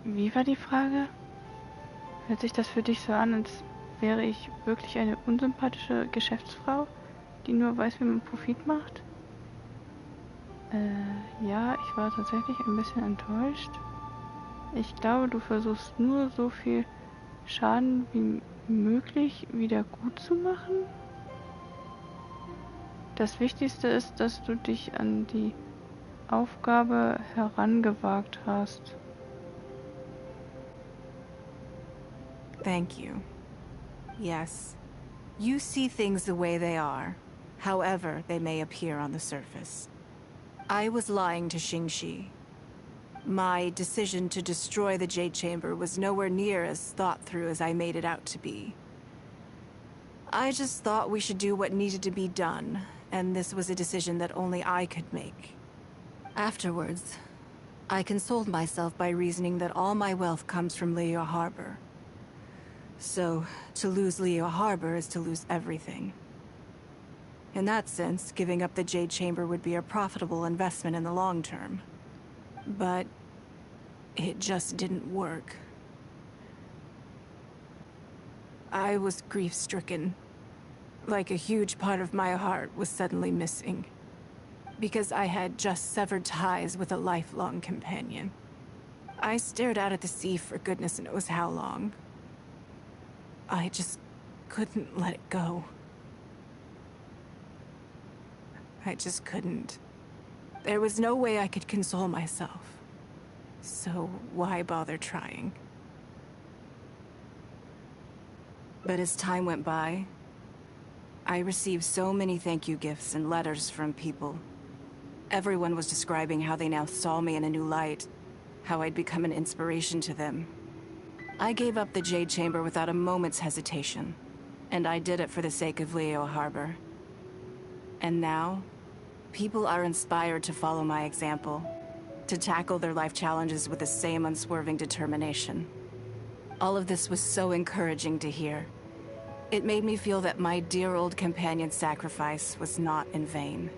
Speaker 2: Wie war die Frage? Hört sich das für dich so an, als wäre ich wirklich eine unsympathische Geschäftsfrau, die nur weiß, wie man Profit macht? Ja, ich war tatsächlich ein bisschen enttäuscht. Ich glaube, du versuchst nur so viel Schaden wie möglich wieder gut zu machen. Das Wichtigste ist, dass du dich an die Aufgabe herangewagt hast.
Speaker 8: Thank you. Yes, you see things the way they are, however they may appear on the surface. I was lying to Xingxi. My decision to destroy the Jade Chamber was nowhere near as thought through as I made it out to be. I just thought we should do what needed to be done, and this was a decision that only I could make. Afterwards, I consoled myself by reasoning that all my wealth comes from Liyue Harbor. So, to lose Liyue Harbor is to lose everything. In that sense, giving up the Jade Chamber would be a profitable investment in the long term. But it just didn't work. I was grief-stricken. Like a huge part of my heart was suddenly missing. Because I had just severed ties with a lifelong companion. I stared out at the sea for goodness knows how long. I just couldn't let it go. I just couldn't. There was no way I could console myself. So why bother trying? But as time went by, I received so many thank you gifts and letters from people. Everyone was describing how they now saw me in a new light, how I'd become an inspiration to them. I gave up the Jade Chamber without a moment's hesitation, and I did it for the sake of Liyue Harbor. And now, people are inspired to follow my example, to tackle their life challenges with the same unswerving determination. All of this was so encouraging to hear. It made me feel that my dear old companion's sacrifice was not in vain.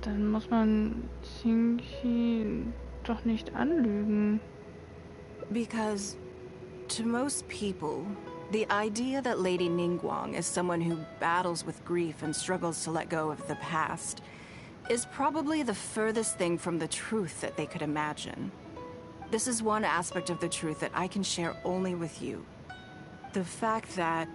Speaker 2: Dann muss man Xingxi doch nicht anlügen.
Speaker 8: Because, to most people, the idea that Lady Ningguang is someone who battles with grief and struggles to let go of the past is probably the furthest thing from the truth that they could imagine. This is one aspect of the truth that I can share only with you. The fact that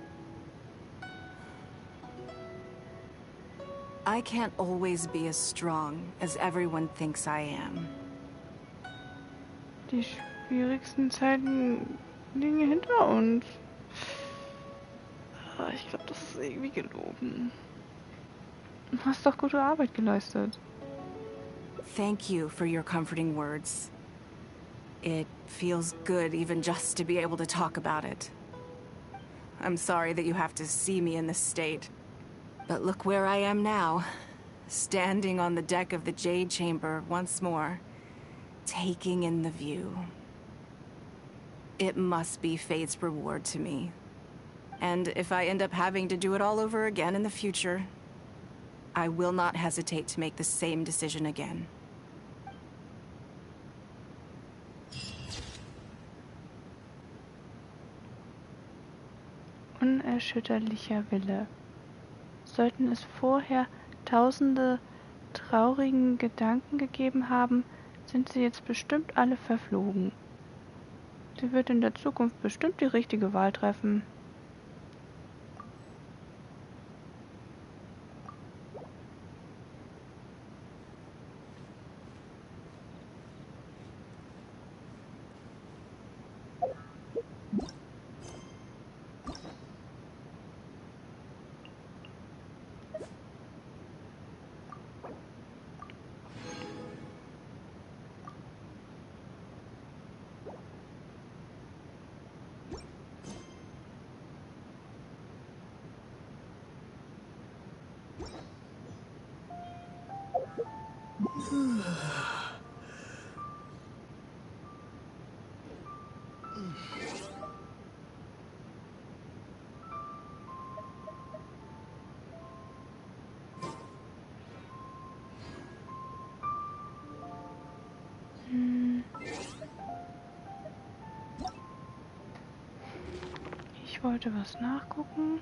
Speaker 8: I can't always be as strong as everyone thinks I am.
Speaker 2: Die schwierigsten Zeiten liegen hinter uns. Ich glaube, das ist irgendwie gelogen. Du hast doch gute Arbeit geleistet.
Speaker 8: Thank you for your comforting words. It feels good even just to be able to talk about it. I'm sorry that you have to see me in this state. But look where I am now, standing on the deck of the Jade Chamber once more, taking in the view. It must be fate's reward to me. And if I end up having to do it all over again in the future, I will not hesitate to make the same decision again.
Speaker 2: Unschütterlicher Wille. Sollten es vorher tausende traurigen Gedanken gegeben haben, sind sie jetzt bestimmt alle verflogen. Sie wird in der Zukunft bestimmt die richtige Wahl treffen. Ich wollte was nachgucken.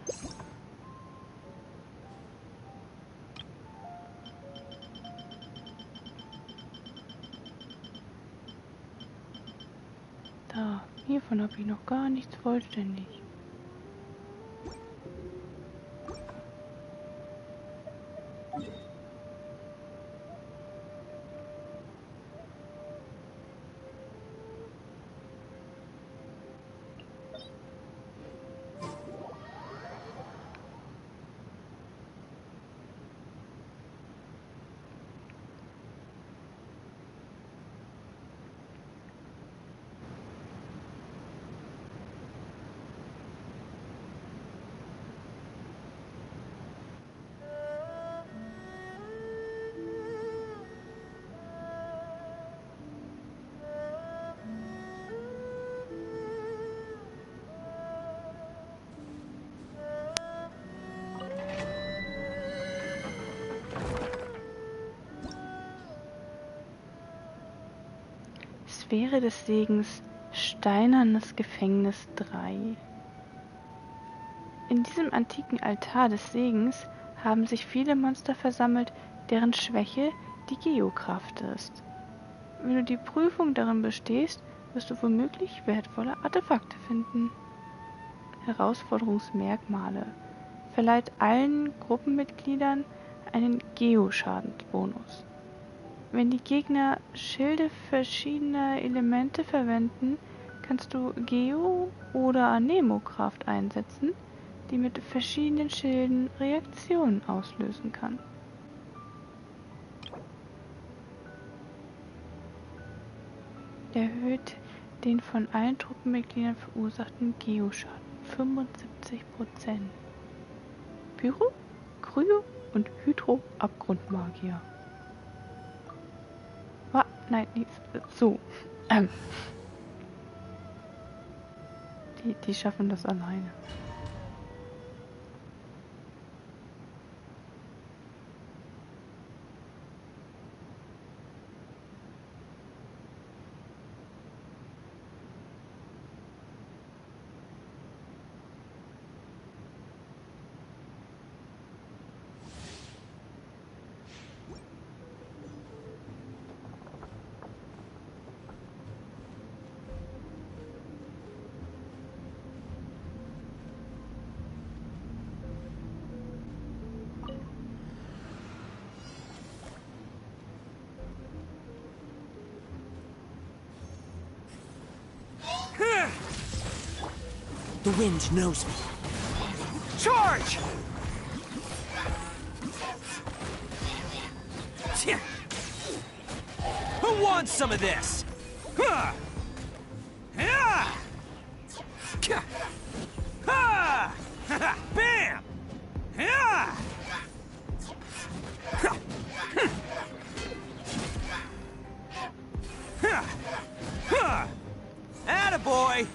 Speaker 2: Da, hiervon habe ich noch gar nichts vollständig. Sphäre des Segens, steinernes Gefängnis 3. In diesem antiken Altar des Segens haben sich viele Monster versammelt, deren Schwäche die Geokraft ist. Wenn du die Prüfung darin bestehst, wirst du womöglich wertvolle Artefakte finden. Herausforderungsmerkmale: verleiht allen Gruppenmitgliedern einen Geo-Schadensbonus. Wenn die Gegner Schilde verschiedener Elemente verwenden, kannst du Geo- oder Anemo-Kraft einsetzen, die mit verschiedenen Schilden Reaktionen auslösen kann. Erhöht den von allen Truppenmitgliedern verursachten Geoschaden 75%. Pyro, Kryo und Hydro-Abgrundmagier. Nein, so. Die schaffen das alleine.
Speaker 5: The wind knows me.
Speaker 6: Charge! Who wants some of this? Huh! Yeah! Ha! Bam! Yeah! Attaboy!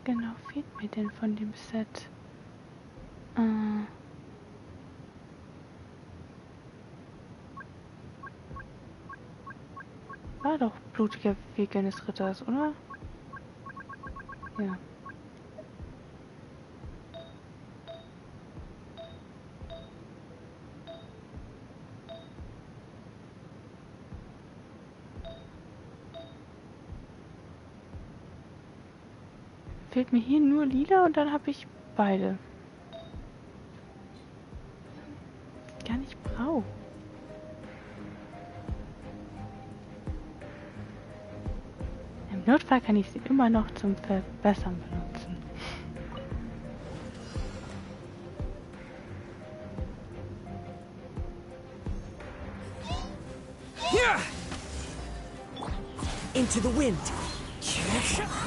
Speaker 2: genau fehlt mir denn von dem Set? War doch blutiger Weg eines Ritters, oder? Ja. Fehlt mir hier nur lila und dann habe ich beide. Gar nicht brauche. Im Notfall kann ich sie immer noch zum Verbessern benutzen.
Speaker 5: Into the wind.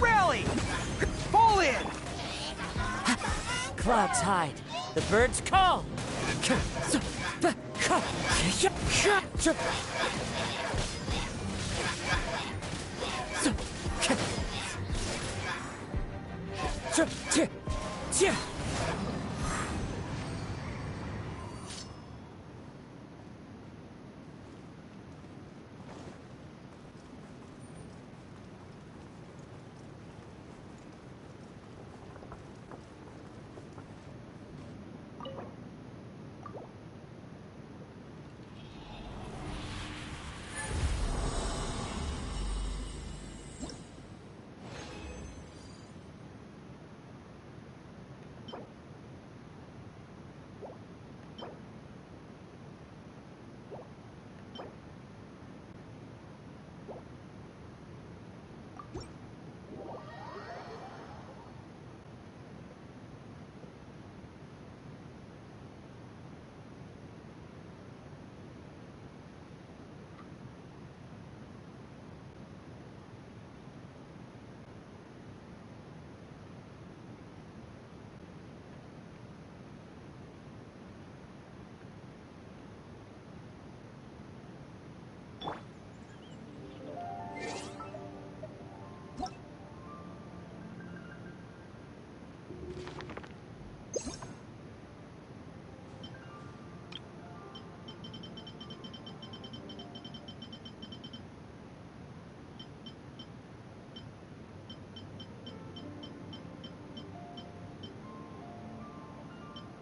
Speaker 6: Rally! Fall in!
Speaker 5: Clouds hide. The birds call.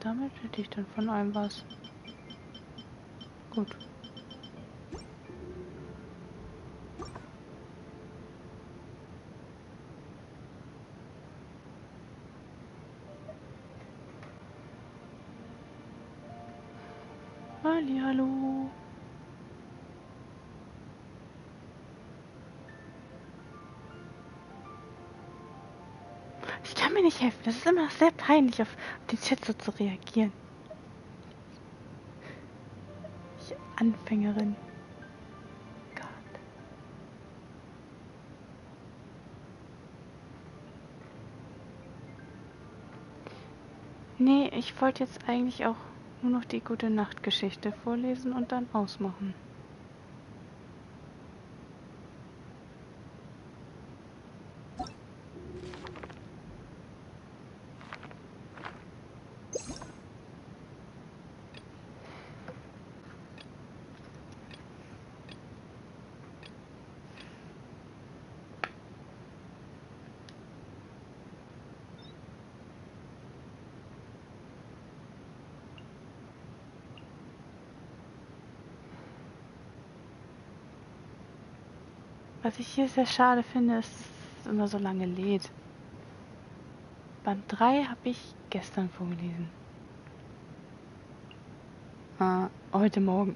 Speaker 2: Damit hätte ich dann von allem was. Gut. Hallihallo. Ich kann mir nicht helfen. Das ist immer noch sehr peinlich, auf den Chat so zu reagieren. Ich Anfängerin. Gott. Nee, ich wollte jetzt eigentlich auch nur noch die Gute-Nacht-Geschichte vorlesen und dann ausmachen. Was ich hier sehr schade finde, ist, dass es immer so lange lädt. Band 3 habe ich gestern vorgelesen. Heute Morgen.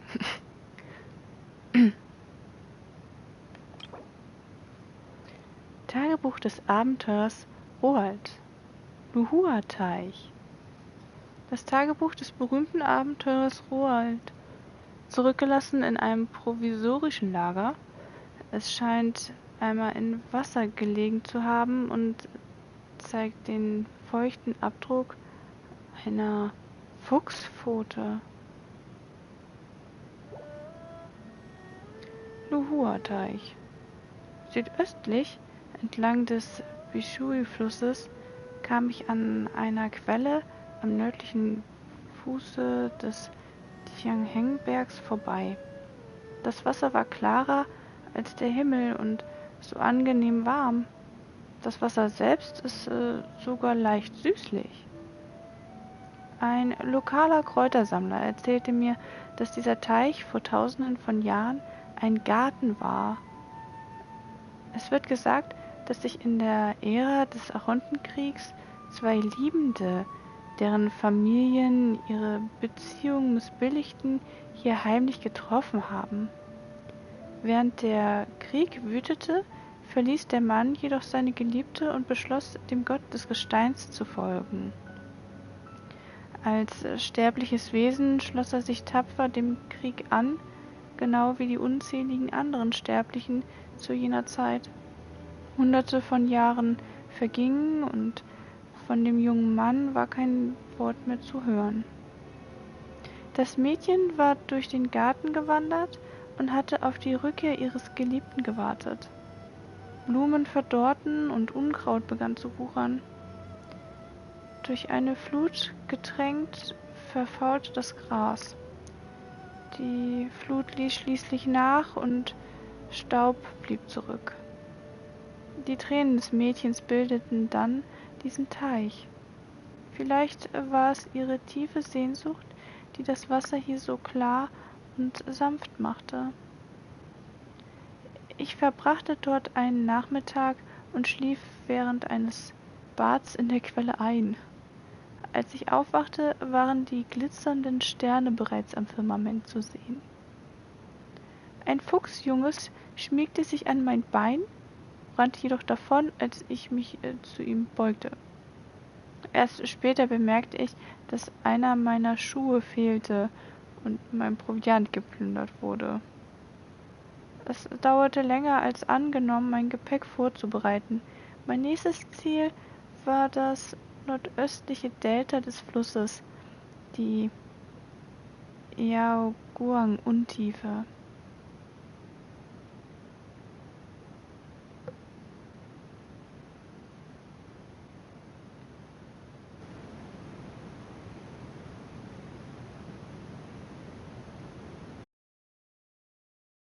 Speaker 2: Tagebuch des Abenteurers Roald. Luhua-Teich. Das Tagebuch des berühmten Abenteurers Roald. Zurückgelassen in einem provisorischen Lager. Es scheint einmal in Wasser gelegen zu haben und zeigt den feuchten Abdruck einer Fuchspfote. Luhua-Teich. Südöstlich, entlang des Bishui-Flusses, kam ich an einer Quelle am nördlichen Fuße des Tianheng-Bergs vorbei. Das Wasser war klarer als der Himmel und so angenehm warm. Das Wasser selbst ist sogar leicht süßlich. Ein lokaler Kräutersammler erzählte mir, dass dieser Teich vor Tausenden von Jahren ein Garten war. Es wird gesagt, dass sich in der Ära des Archontenkriegs zwei Liebende, deren Familien ihre Beziehung missbilligten, hier heimlich getroffen haben. Während der Krieg wütete, verließ der Mann jedoch seine Geliebte und beschloss, dem Gott des Gesteins zu folgen. Als sterbliches Wesen schloss er sich tapfer dem Krieg an, genau wie die unzähligen anderen Sterblichen zu jener Zeit. Hunderte von Jahren vergingen und von dem jungen Mann war kein Wort mehr zu hören. Das Mädchen war durch den Garten gewandert und hatte auf die Rückkehr ihres Geliebten gewartet. Blumen verdorrten und Unkraut begann zu wuchern. Durch eine Flut getränkt, verfaulte das Gras. Die Flut ließ schließlich nach und Staub blieb zurück. Die Tränen des Mädchens bildeten dann diesen Teich. Vielleicht war es ihre tiefe Sehnsucht, die das Wasser hier so klar und sanft machte. Ich verbrachte dort einen Nachmittag und schlief während eines Bads in der Quelle ein. Als ich aufwachte, waren die glitzernden Sterne bereits am Firmament zu sehen. Ein Fuchsjunges schmiegte sich an mein Bein, rannte jedoch davon, als ich mich zu ihm beugte. Erst später bemerkte ich, dass einer meiner Schuhe fehlte und mein Proviant geplündert wurde. Es dauerte länger als angenommen, mein Gepäck vorzubereiten. Mein nächstes Ziel war das nordöstliche Delta des Flusses, die Yaoguang-Untiefe.